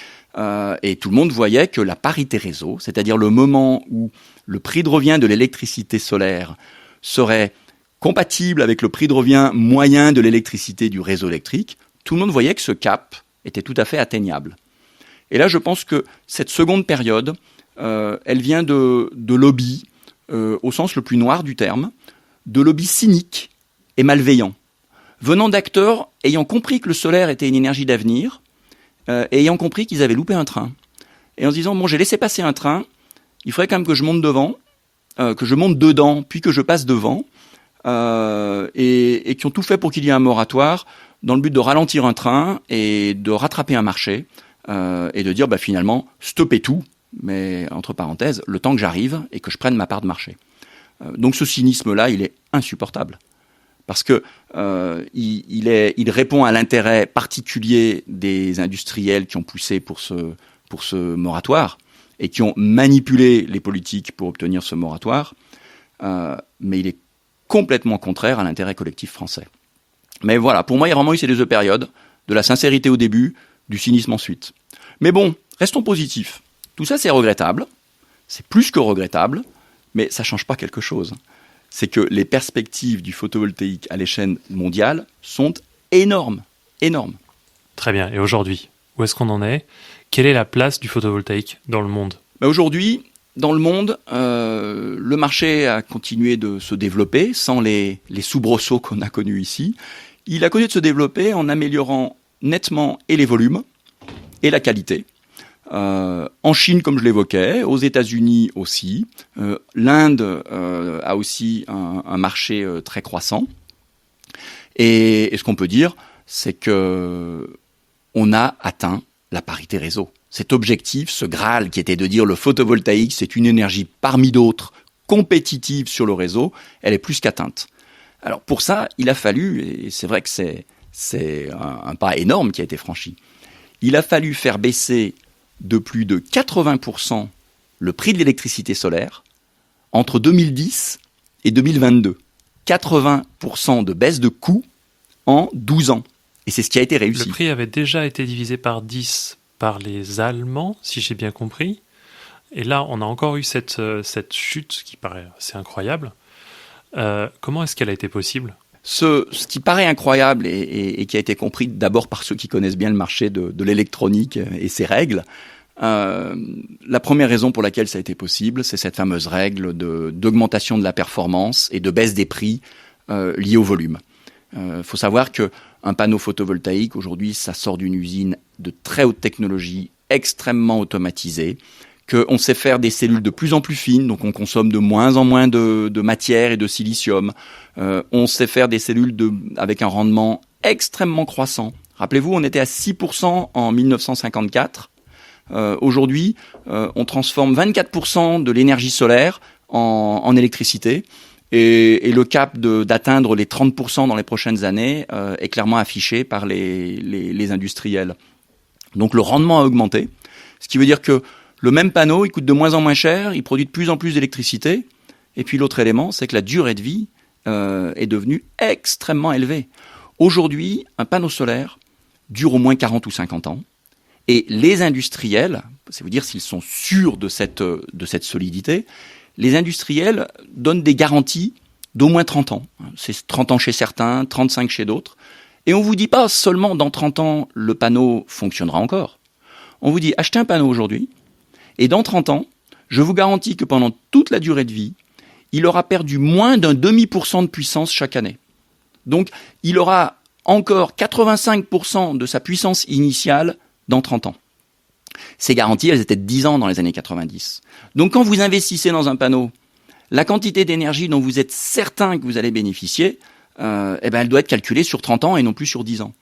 Et tout le monde voyait que la parité réseau, c'est-à-dire le moment où le prix de revient de l'électricité solaire serait compatible avec le prix de revient moyen de l'électricité du réseau électrique, tout le monde voyait que ce cap était tout à fait atteignable. Et là, je pense que cette seconde période, elle vient de lobbies, au sens le plus noir du terme, de lobbies cyniques et malveillants, venant d'acteurs ayant compris que le solaire était une énergie d'avenir, et ayant compris qu'ils avaient loupé un train. Et en se disant, bon, j'ai laissé passer un train, il faudrait quand même que je monte devant, que je monte dedans, puis que je passe devant, et qui ont tout fait pour qu'il y ait un moratoire, dans le but de ralentir un train et de rattraper un marché, et de dire, finalement, stoppez tout, mais entre parenthèses, le temps que j'arrive et que je prenne ma part de marché. Donc ce cynisme-là, il est insupportable. Parce que il répond à l'intérêt particulier des industriels qui ont poussé pour ce moratoire et qui ont manipulé les politiques pour obtenir ce moratoire, mais il est complètement contraire à l'intérêt collectif français. Mais voilà, pour moi, il y a vraiment eu ces deux périodes, de la sincérité au début, du cynisme ensuite. Mais bon, restons positifs. Tout ça, c'est regrettable, c'est plus que regrettable, mais ça ne change pas quelque chose. C'est que les perspectives du photovoltaïque à l'échelle mondiale sont énormes, énormes. Très bien. Et aujourd'hui, où est-ce qu'on en est? Quelle est la place du photovoltaïque dans le monde? Aujourd'hui, dans le monde, le marché a continué de se développer sans les soubresauts qu'on a connus ici. Il a continué de se développer en améliorant nettement et les volumes et la qualité. En Chine, comme je l'évoquais, aux États-Unis aussi. L'Inde a aussi un marché très croissant. Et ce qu'on peut dire, c'est que on a atteint la parité réseau. Cet objectif, ce Graal qui était de dire le photovoltaïque, c'est une énergie parmi d'autres compétitive sur le réseau, elle est plus qu'atteinte. Alors pour ça, il a fallu, et c'est vrai que c'est un pas énorme qui a été franchi, il a fallu faire baisser de plus de 80% le prix de l'électricité solaire entre 2010 et 2022. 80% de baisse de coût en 12 ans. Et c'est ce qui a été réussi. Le prix avait déjà été divisé par 10 par les Allemands, si j'ai bien compris. Et là, on a encore eu cette chute qui paraît assez incroyable. Comment est-ce qu'elle a été possible ? Ce qui paraît incroyable et qui a été compris d'abord par ceux qui connaissent bien le marché de l'électronique et ses règles, la première raison pour laquelle ça a été possible, c'est cette fameuse règle d'augmentation de la performance et de baisse des prix liés au volume. Faut savoir qu'un panneau photovoltaïque, aujourd'hui, ça sort d'une usine de très haute technologie, extrêmement automatisée, qu'on sait faire des cellules de plus en plus fines, donc on consomme de moins en moins de matière et de silicium. On sait faire des cellules avec un rendement extrêmement croissant. Rappelez-vous, on était à 6% en 1954. Aujourd'hui, on transforme 24% de l'énergie solaire en électricité. Et le cap d'atteindre les 30% dans les prochaines années est clairement affiché par les industriels. Donc le rendement a augmenté, ce qui veut dire que le même panneau, il coûte de moins en moins cher, il produit de plus en plus d'électricité. Et puis l'autre élément, c'est que la durée de vie est devenue extrêmement élevée. Aujourd'hui, un panneau solaire dure au moins 40 ou 50 ans. Et les industriels, c'est vous dire s'ils sont sûrs de cette solidité, les industriels donnent des garanties d'au moins 30 ans. C'est 30 ans chez certains, 35 chez d'autres. Et on ne vous dit pas seulement dans 30 ans, le panneau fonctionnera encore. On vous dit, achetez un panneau aujourd'hui, et dans 30 ans, je vous garantis que pendant toute la durée de vie, il aura perdu moins d'un demi% de puissance chaque année. Donc, il aura encore 85% de sa puissance initiale dans 30 ans. Ces garanties, elles étaient de 10 ans dans les années 90. Donc quand vous investissez dans un panneau, la quantité d'énergie dont vous êtes certain que vous allez bénéficier, elle doit être calculée sur 30 ans et non plus sur 10 ans.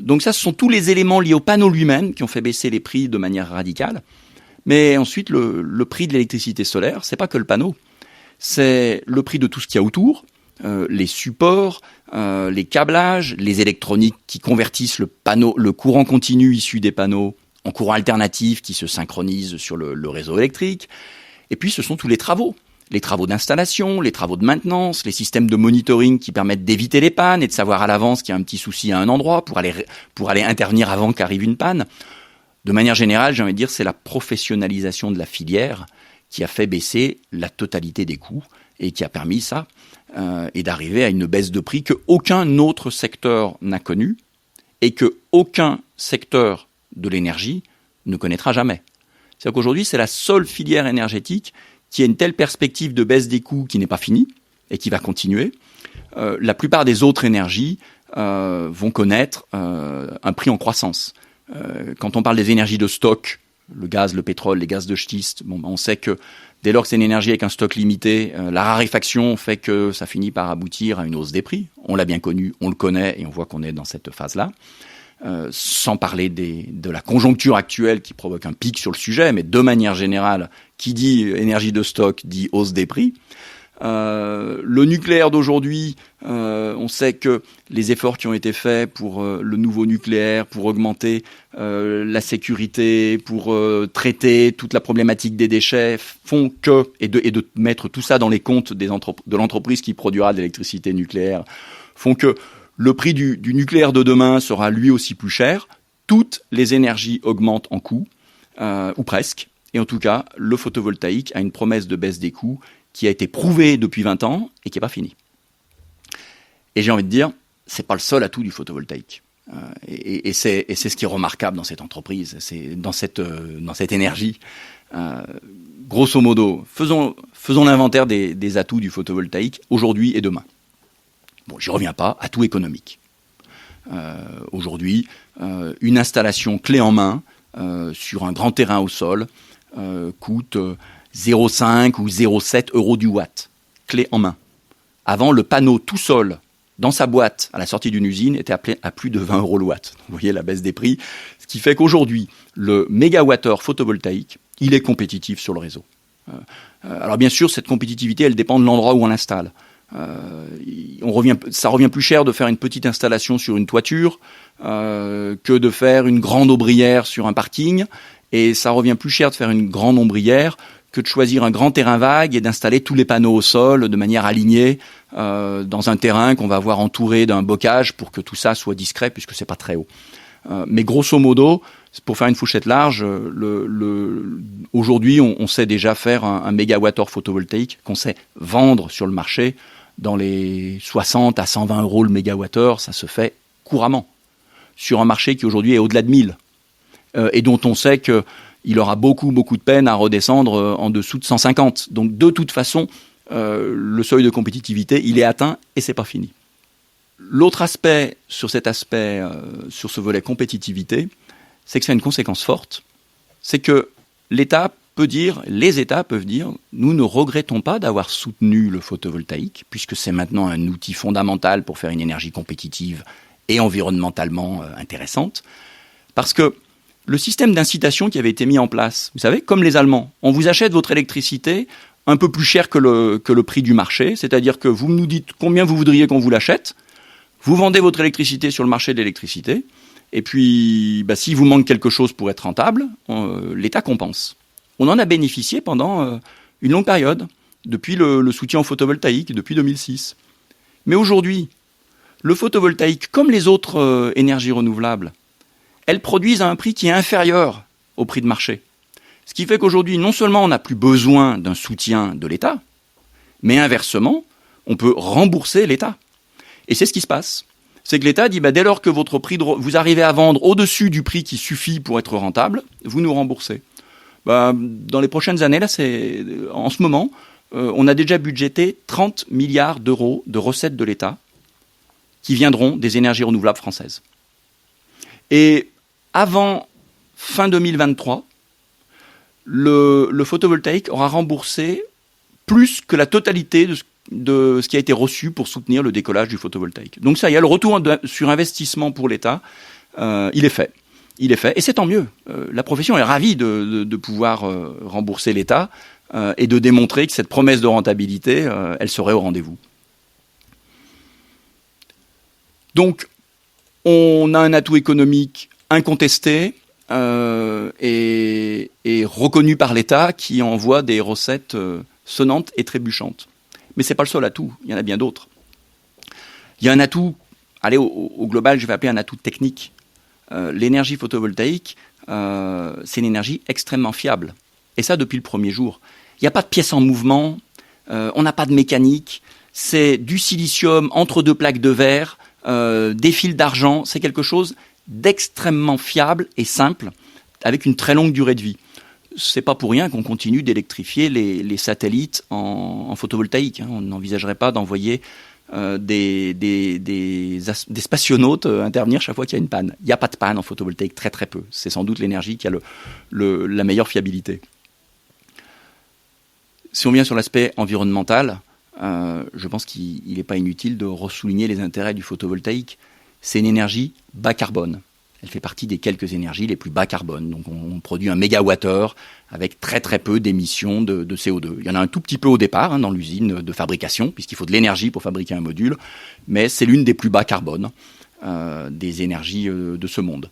Donc ça, ce sont tous les éléments liés au panneau lui-même qui ont fait baisser les prix de manière radicale. Mais ensuite, le prix de l'électricité solaire, c'est pas que le panneau. C'est le prix de tout ce qu'il y a autour, les supports, les câblages, les électroniques qui convertissent le courant continu issu des panneaux en courant alternatif qui se synchronise sur le réseau électrique. Et puis, ce sont tous les travaux d'installation, les travaux de maintenance, les systèmes de monitoring qui permettent d'éviter les pannes et de savoir à l'avance qu'il y a un petit souci à un endroit pour aller intervenir avant qu'arrive une panne. De manière générale, j'ai envie de dire, c'est la professionnalisation de la filière qui a fait baisser la totalité des coûts et qui a permis ça, et d'arriver à une baisse de prix qu'aucun autre secteur n'a connue et qu'aucun secteur de l'énergie ne connaîtra jamais. C'est-à-dire qu'aujourd'hui, c'est la seule filière énergétique qui a une telle perspective de baisse des coûts qui n'est pas finie et qui va continuer. La plupart des autres énergies vont connaître un prix en croissance. Quand on parle des énergies de stock, le gaz, le pétrole, les gaz de schiste, on sait que dès lors que c'est une énergie avec un stock limité, la raréfaction fait que ça finit par aboutir à une hausse des prix. On l'a bien connu, on le connaît et on voit qu'on est dans cette phase-là. Sans parler de la conjoncture actuelle qui provoque un pic sur le sujet, mais de manière générale, qui dit énergie de stock dit hausse des prix. Le nucléaire d'aujourd'hui, on sait que les efforts qui ont été faits pour le nouveau nucléaire, pour augmenter la sécurité, pour traiter toute la problématique des déchets, font que, et de mettre tout ça dans les comptes de l'entreprise qui produira de l'électricité nucléaire, font que le prix du nucléaire de demain sera lui aussi plus cher. Toutes les énergies augmentent en coût, ou presque. Et en tout cas, le photovoltaïque a une promesse de baisse des coûts qui a été prouvée depuis 20 ans et qui n'est pas finie. Et j'ai envie de dire, c'est pas le seul atout du photovoltaïque. Et c'est ce qui est remarquable dans cette entreprise, c'est dans cette énergie. Grosso modo, faisons l'inventaire des atouts du photovoltaïque aujourd'hui et demain. Bon, j'y reviens pas, atout économique. Aujourd'hui, une installation clé en main sur un grand terrain au sol coûte 0,5 ou 0,7 euros du watt, clé en main. Avant, le panneau tout seul, dans sa boîte, à la sortie d'une usine, était appelé à plus de 20 euros le watt. Vous voyez la baisse des prix. Ce qui fait qu'aujourd'hui, le mégawattheure photovoltaïque, il est compétitif sur le réseau. Alors bien sûr, cette compétitivité, elle dépend de l'endroit où on l'installe. Ça revient plus cher de faire une petite installation sur une toiture que de faire une grande ombrière sur un parking, et ça revient plus cher de faire une grande ombrière que de choisir un grand terrain vague et d'installer tous les panneaux au sol de manière alignée dans un terrain qu'on va avoir entouré d'un bocage pour que tout ça soit discret puisque c'est pas très haut. Mais grosso modo, pour faire une fourchette large, aujourd'hui on sait déjà faire un mégawattheure photovoltaïque qu'on sait vendre sur le marché dans les 60 à 120 euros le mégawattheure, ça se fait couramment. Sur un marché qui aujourd'hui est au-delà de 1000 et dont on sait qu'il aura beaucoup de peine à redescendre en dessous de 150. Donc de toute façon, le seuil de compétitivité, il est atteint et c'est pas fini. L'autre aspect sur ce volet compétitivité, c'est que ça a une conséquence forte, c'est que les États peuvent dire, nous ne regrettons pas d'avoir soutenu le photovoltaïque, puisque c'est maintenant un outil fondamental pour faire une énergie compétitive et environnementalement intéressante, parce que le système d'incitation qui avait été mis en place, vous savez, comme les Allemands, on vous achète votre électricité un peu plus cher que le prix du marché, c'est-à-dire que vous nous dites combien vous voudriez qu'on vous l'achète, vous vendez votre électricité sur le marché de l'électricité, et puis s'il vous manque quelque chose pour être rentable, l'État compense. On en a bénéficié pendant une longue période, depuis le soutien au photovoltaïque, depuis 2006. Mais aujourd'hui, le photovoltaïque, comme les autres énergies renouvelables, elles produisent à un prix qui est inférieur au prix de marché. Ce qui fait qu'aujourd'hui, non seulement on n'a plus besoin d'un soutien de l'État, mais inversement, on peut rembourser l'État. Et c'est ce qui se passe. C'est que l'État dit, dès lors que votre prix vous arrivez à vendre au-dessus du prix qui suffit pour être rentable, vous nous remboursez. Dans les prochaines années, en ce moment, on a déjà budgété 30 milliards d'euros de recettes de l'État qui viendront des énergies renouvelables françaises. Et avant fin 2023, le photovoltaïque aura remboursé plus que la totalité de ce qui a été reçu pour soutenir le décollage du photovoltaïque. Donc ça y est, le retour sur investissement pour l'État, il est fait. Il est fait, et c'est tant mieux. La profession est ravie de pouvoir rembourser l'État et de démontrer que cette promesse de rentabilité, elle serait au rendez-vous. Donc, on a un atout économique incontesté et reconnu par l'État qui envoie des recettes sonnantes et trébuchantes. Mais ce n'est pas le seul atout, il y en a bien d'autres. Il y a un atout, allez, au global, je vais appeler un atout technique. L'énergie photovoltaïque, c'est une énergie extrêmement fiable. Et ça, depuis le premier jour. Il n'y a pas de pièces en mouvement, on n'a pas de mécanique, c'est du silicium entre deux plaques de verre, des fils d'argent, c'est quelque chose d'extrêmement fiable et simple, avec une très longue durée de vie. C'est pas pour rien qu'on continue d'électrifier les satellites en photovoltaïque. On n'envisagerait pas d'envoyer des spationautes intervenir chaque fois qu'il y a une panne. Il n'y a pas de panne en photovoltaïque, très très peu. C'est sans doute l'énergie qui a la meilleure fiabilité. Si on vient sur l'aspect environnemental, je pense qu'il n'est pas inutile de ressouligner les intérêts du photovoltaïque. C'est une énergie bas carbone. Elle fait partie des quelques énergies les plus bas carbone. Donc on produit 1 mégawattheure avec très très peu d'émissions de CO2. Il y en a un tout petit peu au départ dans l'usine de fabrication, puisqu'il faut de l'énergie pour fabriquer un module, mais c'est l'une des plus bas carbone des énergies de ce monde.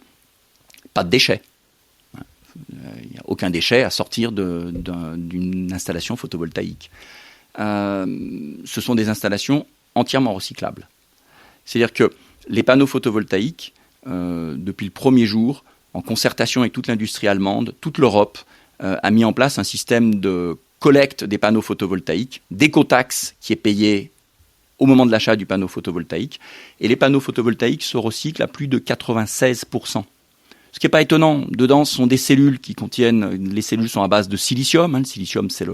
Pas de déchets. Il n'y a aucun déchet à sortir d'une installation photovoltaïque. Ce sont des installations entièrement recyclables. C'est-à-dire que les panneaux photovoltaïques, depuis le premier jour, en concertation avec toute l'industrie allemande, toute l'Europe a mis en place un système de collecte des panneaux photovoltaïques, d'écotaxe qui est payé au moment de l'achat du panneau photovoltaïque. Et les panneaux photovoltaïques se recyclent à plus de 96%. Ce qui n'est pas étonnant. Dedans, ce sont des cellules qui contiennent... Les cellules sont à base de silicium. Le silicium, c'est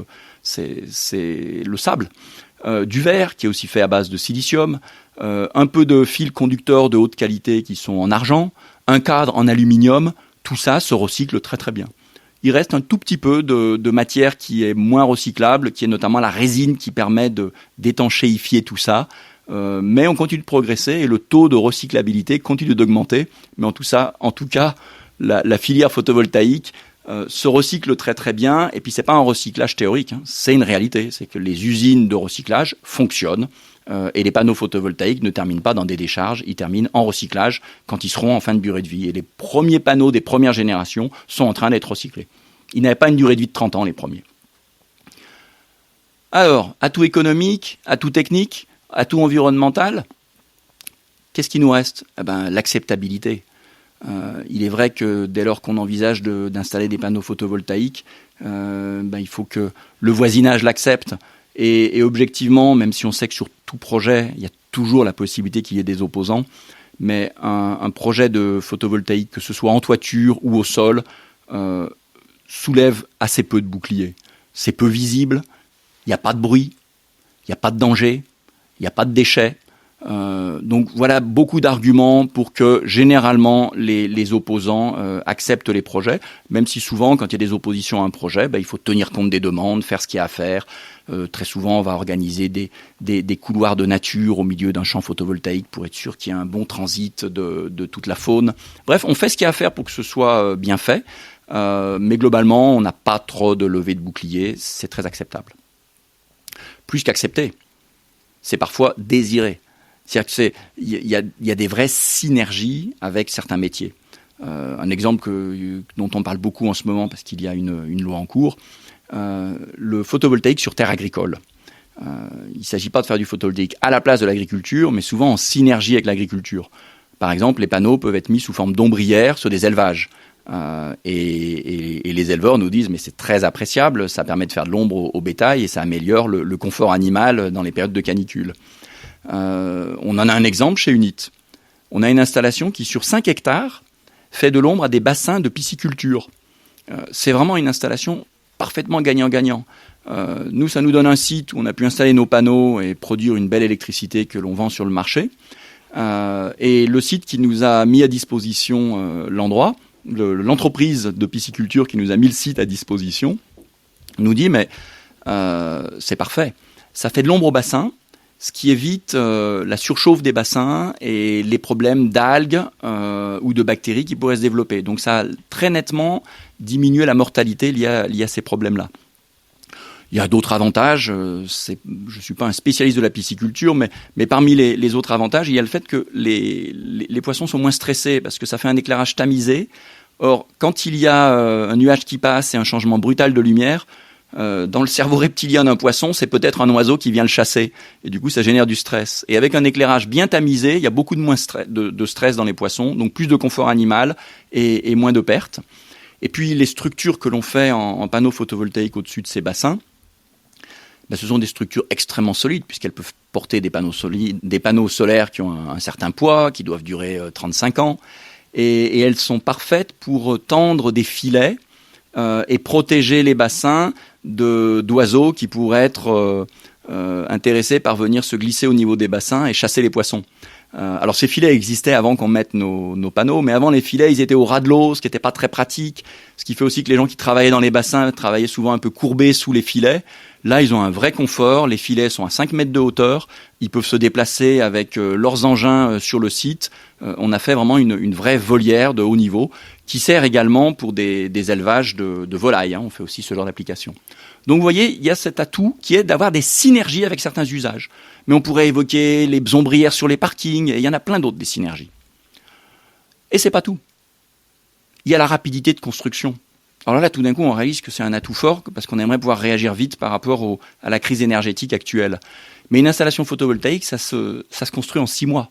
le sable. Du verre, qui est aussi fait à base de silicium. Un peu de fils conducteurs de haute qualité qui sont en argent. Un cadre en aluminium. Tout ça se recycle très très bien. Il reste un tout petit peu de matière qui est moins recyclable, qui est notamment la résine qui permet d'étanchéifier tout ça. Mais on continue de progresser et le taux de recyclabilité continue d'augmenter. Mais en tout cas, la filière photovoltaïque se recycle très très bien. Et puis c'est pas un recyclage théorique, c'est une réalité. C'est que les usines de recyclage fonctionnent et les panneaux photovoltaïques ne terminent pas dans des décharges, ils terminent en recyclage quand ils seront en fin de durée de vie. Et les premiers panneaux des premières générations sont en train d'être recyclés. Ils n'avaient pas une durée de vie de 30 ans, les premiers. Alors, atout économique, atout technique, atout environnemental, qu'est-ce qui nous reste ? L'acceptabilité. Il est vrai que dès lors qu'on envisage d'installer des panneaux photovoltaïques, il faut que le voisinage l'accepte. Et objectivement, même si on sait que sur tout projet, il y a toujours la possibilité qu'il y ait des opposants, mais un projet de photovoltaïque, que ce soit en toiture ou au sol, soulève assez peu de boucliers. C'est peu visible, il n'y a pas de bruit, il n'y a pas de danger, il n'y a pas de déchets. Donc voilà beaucoup d'arguments pour que généralement les opposants acceptent les projets, même si souvent quand il y a des oppositions à un projet, il faut tenir compte des demandes, faire ce qu'il y a à faire. Très souvent on va organiser des couloirs de nature au milieu d'un champ photovoltaïque pour être sûr qu'il y a un bon transit de toute la faune. Bref, on fait ce qu'il y a à faire pour que ce soit bien fait, mais globalement on n'a pas trop de levée de bouclier, c'est très acceptable. Plus qu'accepté, c'est parfois désiré. C'est-à-dire qu'il y a des vraies synergies avec certains métiers. Un exemple dont on parle beaucoup en ce moment, parce qu'il y a une loi en cours, le photovoltaïque sur terre agricole. Il ne s'agit pas de faire du photovoltaïque à la place de l'agriculture, mais souvent en synergie avec l'agriculture. Par exemple, les panneaux peuvent être mis sous forme d'ombrières sur des élevages. Et les éleveurs nous disent mais c'est très appréciable, ça permet de faire de l'ombre au bétail et ça améliore le confort animal dans les périodes de canicule. On en a un exemple chez Unit. On a une installation qui sur 5 hectares fait de l'ombre à des bassins de pisciculture. C'est vraiment une installation parfaitement gagnant-gagnant. Nous, ça nous donne un site où on a pu installer nos panneaux et produire une belle électricité que l'on vend sur le marché. Et le site qui nous a mis à disposition l'endroit, l'entreprise de pisciculture qui nous a mis le site à disposition, nous dit mais c'est parfait, ça fait de l'ombre au bassin, ce qui évite la surchauffe des bassins et les problèmes d'algues ou de bactéries qui pourraient se développer. Donc ça a très nettement diminué la mortalité liée à ces problèmes-là. Il y a d'autres avantages, je ne suis pas un spécialiste de la pisciculture, mais parmi les autres avantages, il y a le fait que les poissons sont moins stressés parce que ça fait un éclairage tamisé. Or, quand il y a un nuage qui passe et un changement brutal de lumière, dans le cerveau reptilien d'un poisson, c'est peut-être un oiseau qui vient le chasser. Et du coup, ça génère du stress. Et avec un éclairage bien tamisé, il y a beaucoup de moins de stress dans les poissons, donc plus de confort animal et moins de pertes. Et puis, les structures que l'on fait en panneaux photovoltaïques au-dessus de ces bassins, ce sont des structures extrêmement solides, puisqu'elles peuvent porter des panneaux solaires qui ont un certain poids, qui doivent durer 35 ans. Et elles sont parfaites pour tendre des filets et protéger les bassins d'oiseaux qui pourraient être intéressés par venir se glisser au niveau des bassins et chasser les poissons. Alors ces filets existaient avant qu'on mette nos panneaux, mais avant les filets, ils étaient au ras de l'eau, ce qui n'était pas très pratique, ce qui fait aussi que les gens qui travaillaient dans les bassins travaillaient souvent un peu courbés sous les filets. Là, ils ont un vrai confort, les filets sont à 5 mètres de hauteur, ils peuvent se déplacer avec leurs engins sur le site. On a fait vraiment une vraie volière de haut niveau qui sert également pour des élevages de volailles. On fait aussi ce genre d'application. Donc vous voyez, il y a cet atout qui est d'avoir des synergies avec certains usages. Mais on pourrait évoquer les ombrières sur les parkings, et il y en a plein d'autres des synergies. Et c'est pas tout. Il y a la rapidité de construction. Alors là, tout d'un coup, on réalise que c'est un atout fort parce qu'on aimerait pouvoir réagir vite par rapport à la crise énergétique actuelle. Mais une installation photovoltaïque, ça se construit en 6 mois.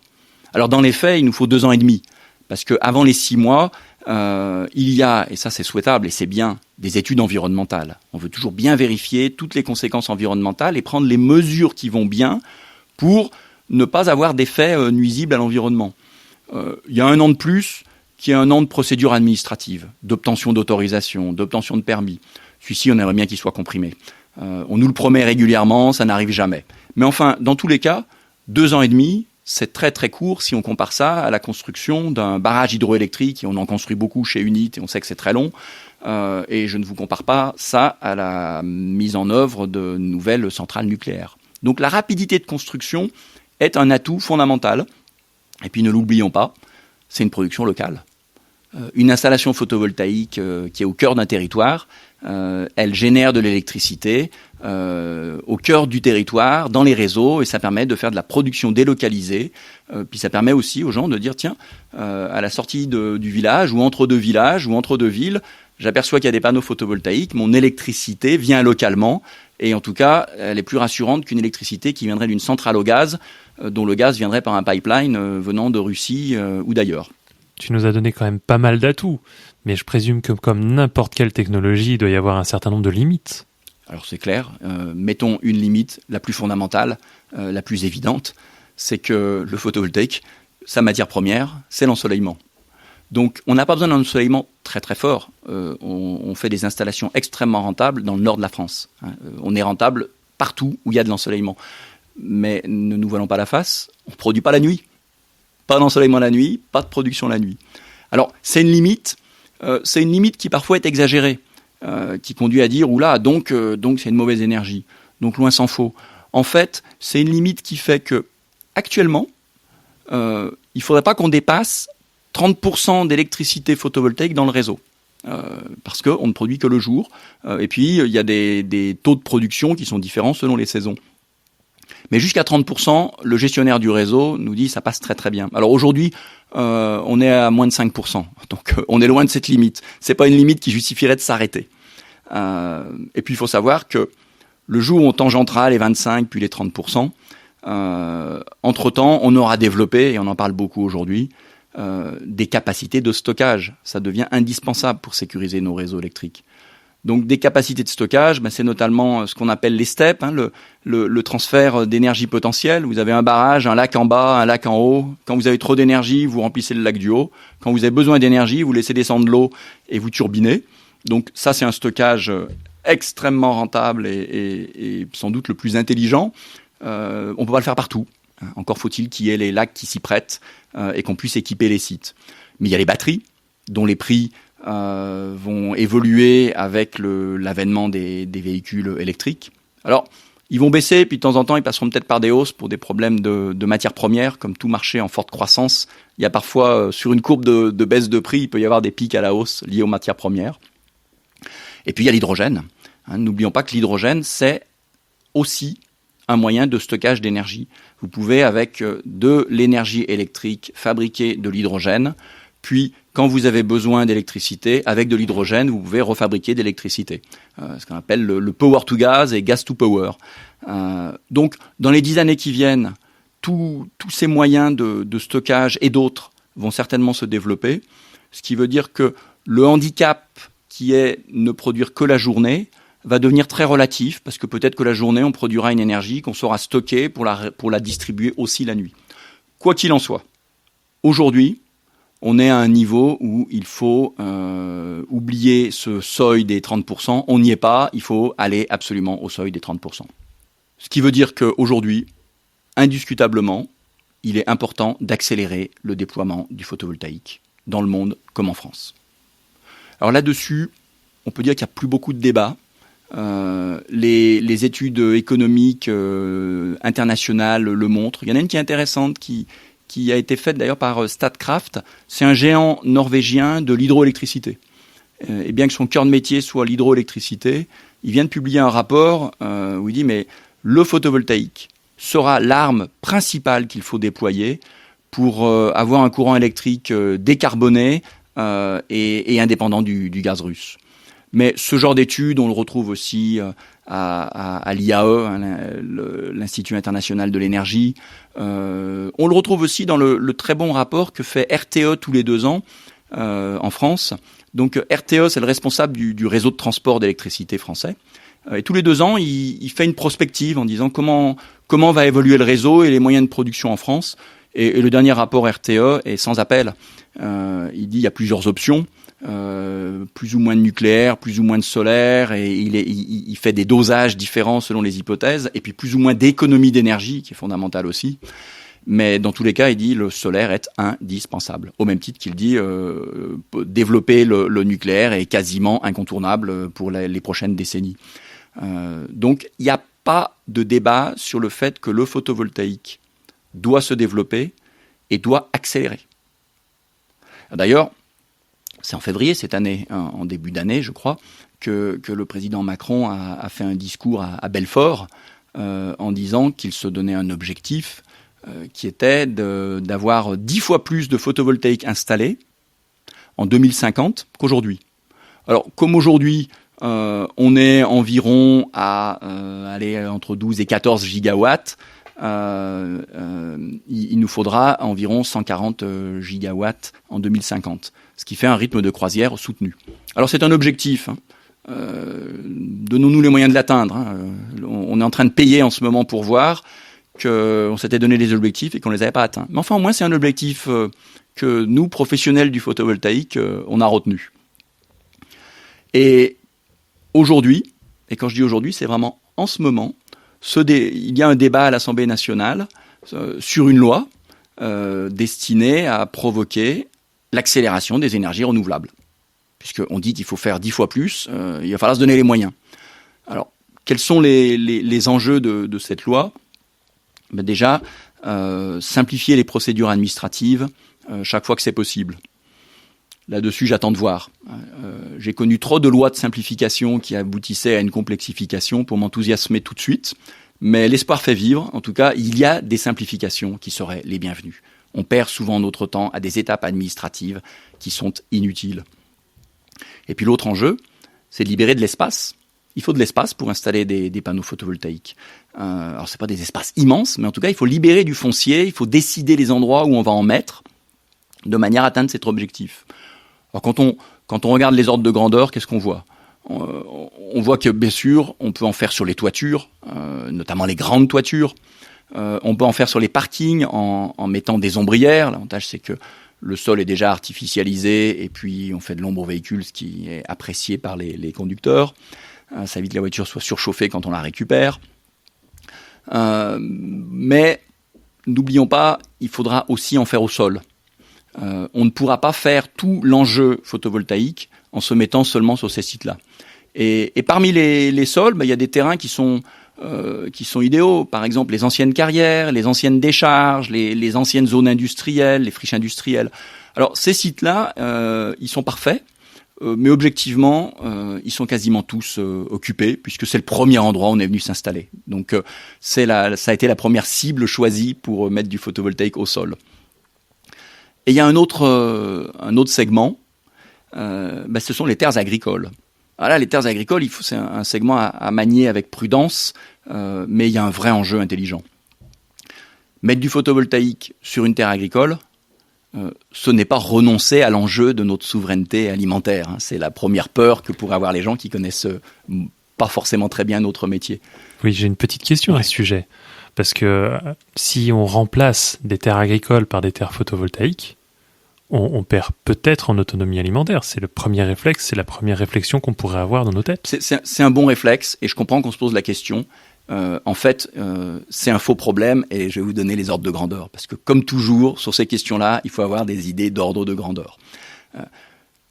Alors dans les faits, il nous faut 2 ans et demi. Parce qu'avant les 6 mois, il y a, et ça c'est souhaitable et c'est bien, des études environnementales. On veut toujours bien vérifier toutes les conséquences environnementales et prendre les mesures qui vont bien pour ne pas avoir d'effets nuisibles à l'environnement. Il y a 1 an de plus qui est 1 an de procédure administrative, d'obtention d'autorisation, d'obtention de permis. Celui-ci, on aimerait bien qu'il soit comprimé. On nous le promet régulièrement, ça n'arrive jamais. Mais enfin, dans tous les cas, 2 ans et demi, c'est très très court si on compare ça à la construction d'un barrage hydroélectrique, et on en construit beaucoup chez UNIT, et on sait que c'est très long. Et je ne vous compare pas ça à la mise en œuvre de nouvelles centrales nucléaires. Donc la rapidité de construction est un atout fondamental. Et puis ne l'oublions pas, c'est une production locale. Une installation photovoltaïque qui est au cœur d'un territoire, elle génère de l'électricité au cœur du territoire, dans les réseaux, et ça permet de faire de la production délocalisée. Puis ça permet aussi aux gens de dire, tiens, à la sortie du village, ou entre 2 villages, ou entre 2 villes, j'aperçois qu'il y a des panneaux photovoltaïques, mon électricité vient localement, et en tout cas, elle est plus rassurante qu'une électricité qui viendrait d'une centrale au gaz, dont le gaz viendrait par un pipeline venant de Russie ou d'ailleurs. Tu nous as donné quand même pas mal d'atouts, mais je présume que comme n'importe quelle technologie, il doit y avoir un certain nombre de limites. Alors c'est clair, mettons une limite, la plus fondamentale, la plus évidente, c'est que le photovoltaïque, sa matière première, c'est l'ensoleillement. Donc on n'a pas besoin d'un ensoleillement très très fort. On fait des installations extrêmement rentables dans le nord de la France. On est rentable partout où il y a de l'ensoleillement. Mais ne nous voilons pas la face, on ne produit pas la nuit. Pas d'ensoleillement la nuit, pas de production la nuit. Alors c'est une limite qui parfois est exagérée, qui conduit à dire oula, donc c'est une mauvaise énergie. Donc loin s'en faut. En fait, c'est une limite qui fait que actuellement, il ne faudrait pas qu'on dépasse 30% d'électricité photovoltaïque dans le réseau. Parce qu'on ne produit que le jour. Et puis, il y a des taux de production qui sont différents selon les saisons. Mais jusqu'à 30%, le gestionnaire du réseau nous dit ça passe très très bien. Alors aujourd'hui, on est à moins de 5%. Donc on est loin de cette limite. C'est pas une limite qui justifierait de s'arrêter. Et puis il faut savoir que le jour où on tangentera les 25 puis les 30%, entre-temps, on aura développé, et on en parle beaucoup aujourd'hui, des capacités de stockage. Ça devient indispensable pour sécuriser nos réseaux électriques. Donc des capacités de stockage, c'est notamment ce qu'on appelle les steppes, le transfert d'énergie potentielle. Vous avez un barrage, un lac en bas, un lac en haut. Quand vous avez trop d'énergie, vous remplissez le lac du haut. Quand vous avez besoin d'énergie, vous laissez descendre de l'eau et vous turbinez. Donc ça, c'est un stockage extrêmement rentable et sans doute le plus intelligent. On peut pas le faire partout. Encore faut-il qu'il y ait les lacs qui s'y prêtent et qu'on puisse équiper les sites. Mais il y a les batteries, dont les prix vont évoluer avec l'avènement des véhicules électriques. Alors, ils vont baisser, puis de temps en temps, ils passeront peut-être par des hausses pour des problèmes de matières premières. Comme tout marché en forte croissance, il y a parfois, sur une courbe de baisse de prix, il peut y avoir des pics à la hausse liés aux matières premières. Et puis, il y a l'hydrogène. N'oublions pas que l'hydrogène, c'est aussi un moyen de stockage d'énergie. Vous pouvez, avec de l'énergie électrique, fabriquer de l'hydrogène, puis quand vous avez besoin d'électricité, avec de l'hydrogène, vous pouvez refabriquer de l'électricité. Ce qu'on appelle le power to gas et gas to power. Donc, dans les 10 années qui viennent, tous ces moyens de stockage et d'autres vont certainement se développer, ce qui veut dire que le handicap qui est ne produire que la journée va devenir très relatif, parce que peut-être que la journée, on produira une énergie qu'on saura stocker pour la distribuer aussi la nuit. Quoi qu'il en soit, aujourd'hui, on est à un niveau où il faut oublier ce seuil des 30%. On n'y est pas, il faut aller absolument au seuil des 30%. Ce qui veut dire qu'aujourd'hui, indiscutablement, il est important d'accélérer le déploiement du photovoltaïque dans le monde comme en France. Alors là-dessus, on peut dire qu'il n'y a plus beaucoup de débats. Les études économiques internationales le montrent. Il y en a une qui est intéressante qui a été faite d'ailleurs par Statkraft. C'est un géant norvégien de l'hydroélectricité. Et bien que son cœur de métier soit l'hydroélectricité, il vient de publier un rapport où il dit mais le photovoltaïque sera l'arme principale qu'il faut déployer pour avoir un courant électrique décarboné et indépendant du gaz russe. Mais ce genre d'études, on le retrouve aussi à l'IAE, l'Institut international de l'énergie. On le retrouve aussi dans le très bon rapport que fait RTE tous les 2 ans en France. Donc RTE, c'est le responsable du réseau de transport d'électricité français. Et tous les 2 ans, il fait une prospective en disant comment va évoluer le réseau et les moyens de production en France. Et le dernier rapport RTE est sans appel. Il dit il y a plusieurs options. Plus ou moins de nucléaire, plus ou moins de solaire, et il fait des dosages différents selon les hypothèses, et puis plus ou moins d'économie d'énergie, qui est fondamentale aussi. Mais dans tous les cas, il dit le solaire est indispensable. Au même titre qu'il dit développer le nucléaire est quasiment incontournable pour les prochaines décennies. Donc il n'y a pas de débat sur le fait que le photovoltaïque doit se développer et doit accélérer. D'ailleurs, c'est en février cette année, en début d'année, je crois, que le président Macron a fait un discours à Belfort en disant qu'il se donnait un objectif qui était d'avoir 10 fois plus de photovoltaïque installés en 2050 qu'aujourd'hui. Alors, comme aujourd'hui, on est environ à aller entre 12 et 14 gigawatts, il nous faudra environ 140 gigawatts en 2050, ce qui fait un rythme de croisière soutenu. Alors c'est un objectif, donnons-nous les moyens de l'atteindre. On est en train de payer en ce moment pour voir qu'on s'était donné des objectifs et qu'on ne les avait pas atteints. Mais enfin au moins c'est un objectif que nous, professionnels du photovoltaïque, on a retenu. Et aujourd'hui, et quand je dis aujourd'hui, c'est vraiment en ce moment, il y a un débat à l'Assemblée nationale sur une loi destinée à provoquer l'accélération des énergies renouvelables. Puisqu'on dit qu'il faut faire 10 fois plus, il va falloir se donner les moyens. Alors, quels sont les enjeux de cette loi ? Ben déjà, simplifier les procédures administratives chaque fois que c'est possible. Là-dessus, j'attends de voir. J'ai connu trop de lois de simplification qui aboutissaient à une complexification pour m'enthousiasmer tout de suite. Mais l'espoir fait vivre. En tout cas, il y a des simplifications qui seraient les bienvenues. On perd souvent notre temps à des étapes administratives qui sont inutiles. Et puis l'autre enjeu, c'est de libérer de l'espace. Il faut de l'espace pour installer des panneaux photovoltaïques. Alors, c'est pas des espaces immenses, mais en tout cas, il faut libérer du foncier, il faut décider les endroits où on va en mettre de manière à atteindre cet objectif. Alors quand on regarde les ordres de grandeur, qu'est-ce qu'on voit ? On voit que bien sûr, on peut en faire sur les toitures, notamment les grandes toitures. On peut en faire sur les parkings en mettant des ombrières. L'avantage, c'est que le sol est déjà artificialisé et puis on fait de l'ombre aux véhicules, ce qui est apprécié par les conducteurs. Ça évite que la voiture soit surchauffée quand on la récupère. Mais n'oublions pas, il faudra aussi en faire au sol. On ne pourra pas faire tout l'enjeu photovoltaïque en se mettant seulement sur ces sites-là. Et parmi les sols, il y a des terrains qui sont idéaux. Par exemple, les anciennes carrières, les anciennes décharges, les anciennes zones industrielles, les friches industrielles. Alors, ces sites-là, ils sont parfaits, mais objectivement, ils sont quasiment tous occupés, puisque c'est le premier endroit où on est venu s'installer. Donc, ça a été la première cible choisie pour mettre du photovoltaïque au sol. Et il y a un autre segment, ce sont les terres agricoles. Voilà, les terres agricoles, c'est un segment à manier avec prudence, mais il y a un vrai enjeu intelligent. Mettre du photovoltaïque sur une terre agricole, ce n'est pas renoncer à l'enjeu de notre souveraineté alimentaire. C'est la première peur que pourraient avoir les gens qui connaissent pas forcément très bien notre métier. Oui, j'ai une petite question à ce sujet. Parce que si on remplace des terres agricoles par des terres photovoltaïques, on perd peut-être en autonomie alimentaire. C'est le premier réflexe, c'est la première réflexion qu'on pourrait avoir dans nos têtes. C'est un bon réflexe et je comprends qu'on se pose la question. En fait, c'est un faux problème et je vais vous donner les ordres de grandeur. Parce que comme toujours, sur ces questions-là, il faut avoir des idées d'ordre de grandeur.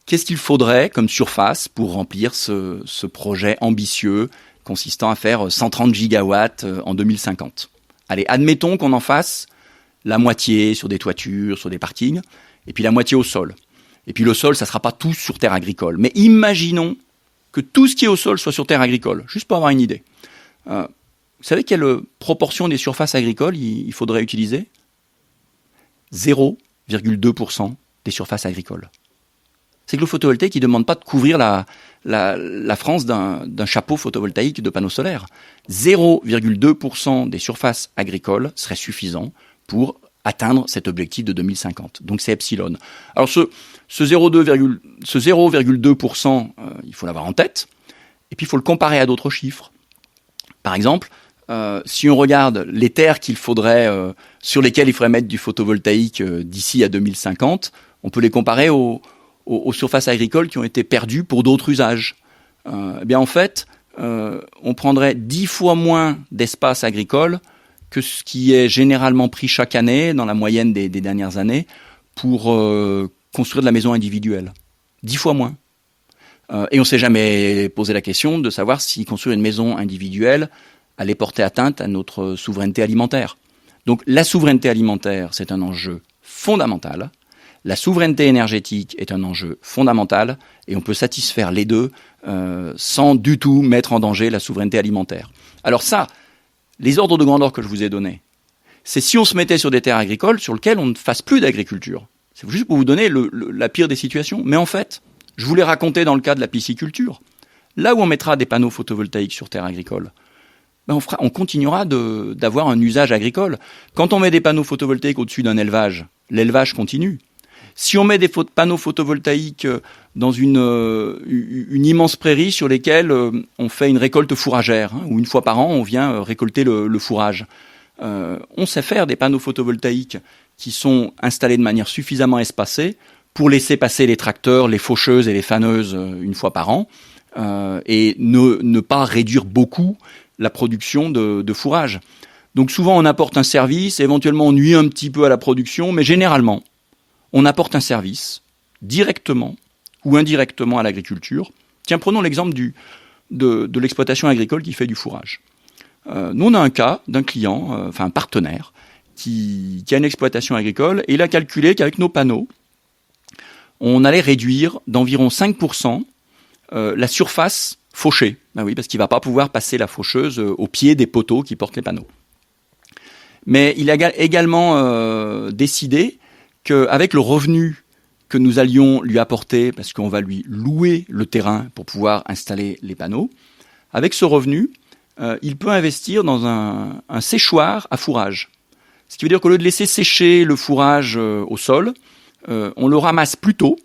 Qu'est-ce qu'il faudrait comme surface pour remplir ce projet ambitieux consistant à faire 130 gigawatts en 2050 ? Allez, admettons qu'on en fasse la moitié sur des toitures, sur des parkings, et puis la moitié au sol. Et puis le sol, ça ne sera pas tout sur terre agricole. Mais imaginons que tout ce qui est au sol soit sur terre agricole, juste pour avoir une idée. Vous savez quelle proportion des surfaces agricoles il faudrait utiliser ? 0,2% des surfaces agricoles. C'est que le photovoltaïque, il ne demande pas de couvrir la France d'un chapeau photovoltaïque de panneaux solaires. 0,2% des surfaces agricoles serait suffisant pour atteindre cet objectif de 2050. Donc c'est epsilon. Alors ce 0,2%, il faut l'avoir en tête, et puis il faut le comparer à d'autres chiffres. Par exemple, si on regarde les terres sur lesquelles il faudrait mettre du photovoltaïque d'ici à 2050, on peut les comparer aux surfaces agricoles qui ont été perdues pour d'autres usages. En fait, on prendrait 10 fois moins d'espace agricole que ce qui est généralement pris chaque année, dans la moyenne des dernières années, pour construire de la maison individuelle. 10 fois moins. Et on ne s'est jamais posé la question de savoir si construire une maison individuelle allait porter atteinte à notre souveraineté alimentaire. Donc la souveraineté alimentaire, c'est un enjeu fondamental. La souveraineté énergétique est un enjeu fondamental et on peut satisfaire les deux sans du tout mettre en danger la souveraineté alimentaire. Alors ça, les ordres de grandeur que je vous ai donnés, c'est si on se mettait sur des terres agricoles sur lesquelles on ne fasse plus d'agriculture. C'est juste pour vous donner la pire des situations. Mais en fait, je vous l'ai raconté dans le cas de la pisciculture. Là où on mettra des panneaux photovoltaïques sur terre agricole, on continuera d'avoir un usage agricole. Quand on met des panneaux photovoltaïques au-dessus d'un élevage, l'élevage continue. Si on met des panneaux photovoltaïques dans une immense prairie sur lesquelles on fait une récolte fourragère, où une fois par an on vient récolter le fourrage, on sait faire des panneaux photovoltaïques qui sont installés de manière suffisamment espacée pour laisser passer les tracteurs, les faucheuses et les faneuses une fois par an, et ne pas réduire beaucoup la production de fourrage. Donc souvent on apporte un service, éventuellement on nuit un petit peu à la production, mais généralement on apporte un service directement ou indirectement à l'agriculture. Tiens, prenons l'exemple de l'exploitation agricole qui fait du fourrage. Nous, on a un cas d'un client, un partenaire, qui a une exploitation agricole, et il a calculé qu'avec nos panneaux, on allait réduire d'environ 5% la surface fauchée. Ben oui, parce qu'il ne va pas pouvoir passer la faucheuse au pied des poteaux qui portent les panneaux. Mais il a également décidé qu'avec le revenu que nous allions lui apporter, parce qu'on va lui louer le terrain pour pouvoir installer les panneaux, avec ce revenu, il peut investir dans un séchoir à fourrage. Ce qui veut dire qu'au lieu de laisser sécher le fourrage au sol, on le ramasse plus tôt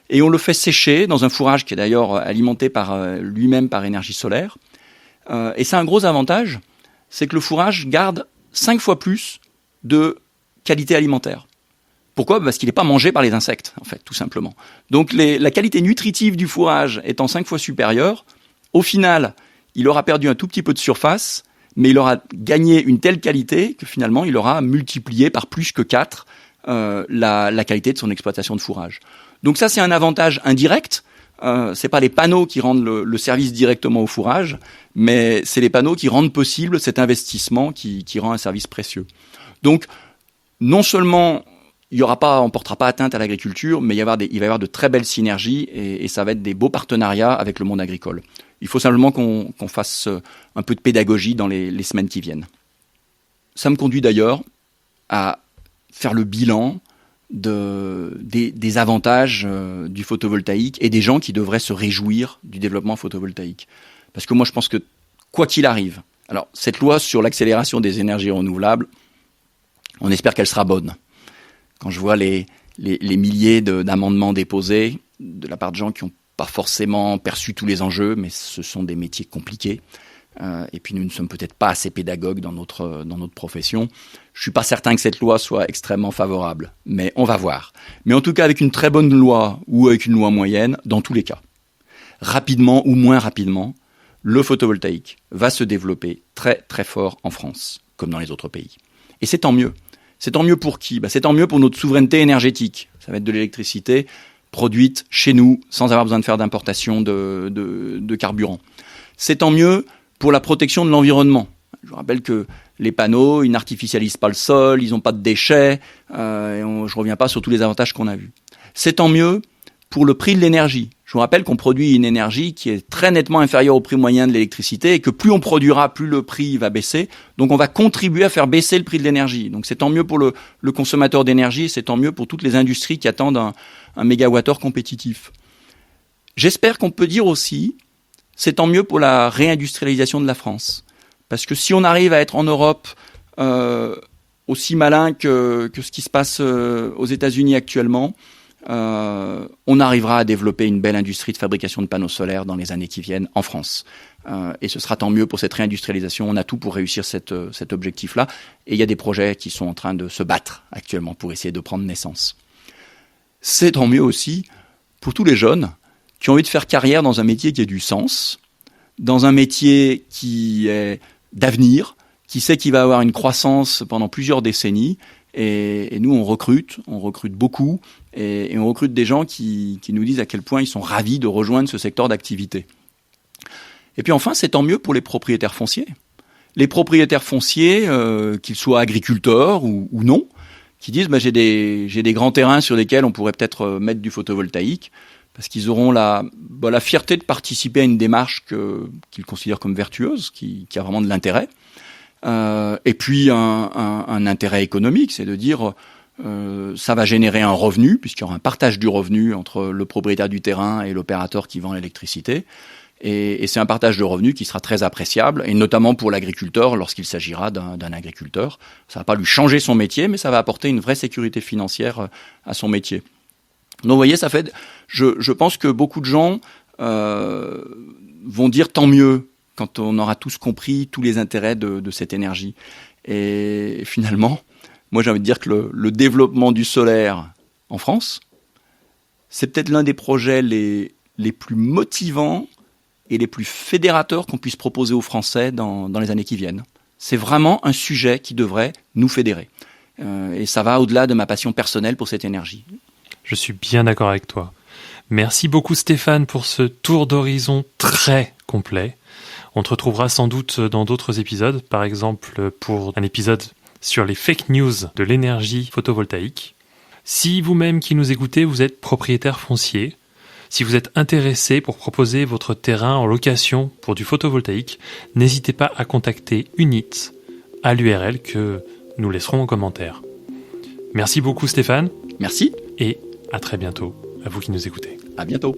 et on le fait sécher dans un fourrage qui est d'ailleurs alimenté lui-même par énergie solaire. Et c'est un gros avantage, c'est que le fourrage garde 5 fois plus de qualité alimentaire. Pourquoi ? Parce qu'il n'est pas mangé par les insectes, en fait, tout simplement. Donc la qualité nutritive du fourrage étant 5 fois supérieure, au final, il aura perdu un tout petit peu de surface, mais il aura gagné une telle qualité que finalement, il aura multiplié par plus que 4 la qualité de son exploitation de fourrage. Donc ça, c'est un avantage indirect. C'est pas les panneaux qui rendent le service directement au fourrage, mais c'est les panneaux qui rendent possible cet investissement qui rend un service précieux. Donc, non seulement on portera pas atteinte à l'agriculture, mais il va y avoir de très belles synergies et ça va être des beaux partenariats avec le monde agricole. Il faut simplement qu'on fasse un peu de pédagogie dans les semaines qui viennent. Ça me conduit d'ailleurs à faire le bilan des avantages du photovoltaïque et des gens qui devraient se réjouir du développement photovoltaïque. Parce que moi, je pense que quoi qu'il arrive, alors cette loi sur l'accélération des énergies renouvelables, on espère qu'elle sera bonne. Quand je vois les milliers d'amendements déposés de la part de gens qui n'ont pas forcément perçu tous les enjeux, mais ce sont des métiers compliqués. Et puis nous ne sommes peut-être pas assez pédagogues dans notre profession. Je suis pas certain que cette loi soit extrêmement favorable, mais on va voir. Mais en tout cas, avec une très bonne loi ou avec une loi moyenne, dans tous les cas, rapidement ou moins rapidement, le photovoltaïque va se développer très très fort en France, comme dans les autres pays. Et c'est tant mieux. C'est tant mieux pour qui ? C'est tant mieux pour notre souveraineté énergétique. Ça va être de l'électricité produite chez nous, sans avoir besoin de faire d'importation de carburant. C'est tant mieux pour la protection de l'environnement. Je vous rappelle que les panneaux, ils n'artificialisent pas le sol, ils n'ont pas de déchets, je ne reviens pas sur tous les avantages qu'on a vus. C'est tant mieux pour le prix de l'énergie. Je vous rappelle qu'on produit une énergie qui est très nettement inférieure au prix moyen de l'électricité et que plus on produira, plus le prix va baisser. Donc on va contribuer à faire baisser le prix de l'énergie. Donc c'est tant mieux pour le consommateur d'énergie, c'est tant mieux pour toutes les industries qui attendent un mégawattheure compétitif. J'espère qu'on peut dire aussi, c'est tant mieux pour la réindustrialisation de la France. Parce que si on arrive à être en Europe aussi malin que ce qui se passe aux États-Unis actuellement, on arrivera à développer une belle industrie de fabrication de panneaux solaires dans les années qui viennent en France. Et ce sera tant mieux pour cette réindustrialisation. On a tout pour réussir cet objectif-là. Et il y a des projets qui sont en train de se battre actuellement pour essayer de prendre naissance. C'est tant mieux aussi pour tous les jeunes qui ont envie de faire carrière dans un métier qui a du sens, dans un métier qui est d'avenir, qui sait qu'il va avoir une croissance pendant plusieurs décennies. Et nous, on recrute beaucoup, et on recrute des gens qui nous disent à quel point ils sont ravis de rejoindre ce secteur d'activité. Et puis enfin, c'est tant mieux pour les propriétaires fonciers. Les propriétaires fonciers, qu'ils soient agriculteurs ou non, qui disent j'ai des grands terrains sur lesquels on pourrait peut-être mettre du photovoltaïque, parce qu'ils auront la fierté de participer à une démarche qu'ils considèrent comme vertueuse, qui a vraiment de l'intérêt. Et puis un intérêt économique, c'est de dire ça va générer un revenu, puisqu'il y aura un partage du revenu entre le propriétaire du terrain et l'opérateur qui vend l'électricité. Et c'est un partage de revenus qui sera très appréciable, et notamment pour l'agriculteur lorsqu'il s'agira d'un agriculteur. Ça va pas lui changer son métier, mais ça va apporter une vraie sécurité financière à son métier. Donc vous voyez, ça fait. Je pense que beaucoup de gens vont dire tant mieux quand on aura tous compris tous les intérêts de cette énergie. Et finalement, moi j'ai envie de dire que le développement du solaire en France, c'est peut-être l'un des projets les plus motivants et les plus fédérateurs qu'on puisse proposer aux Français dans les années qui viennent. C'est vraiment un sujet qui devrait nous fédérer. Et ça va au-delà de ma passion personnelle pour cette énergie. Je suis bien d'accord avec toi. Merci beaucoup Stéphane pour ce tour d'horizon très complet. On te retrouvera sans doute dans d'autres épisodes, par exemple pour un épisode sur les fake news de l'énergie photovoltaïque. Si vous-même qui nous écoutez, vous êtes propriétaire foncier, si vous êtes intéressé pour proposer votre terrain en location pour du photovoltaïque, n'hésitez pas à contacter Unit à l'URL que nous laisserons en commentaire. Merci beaucoup Stéphane. Merci. Et à très bientôt, à vous qui nous écoutez. À bientôt.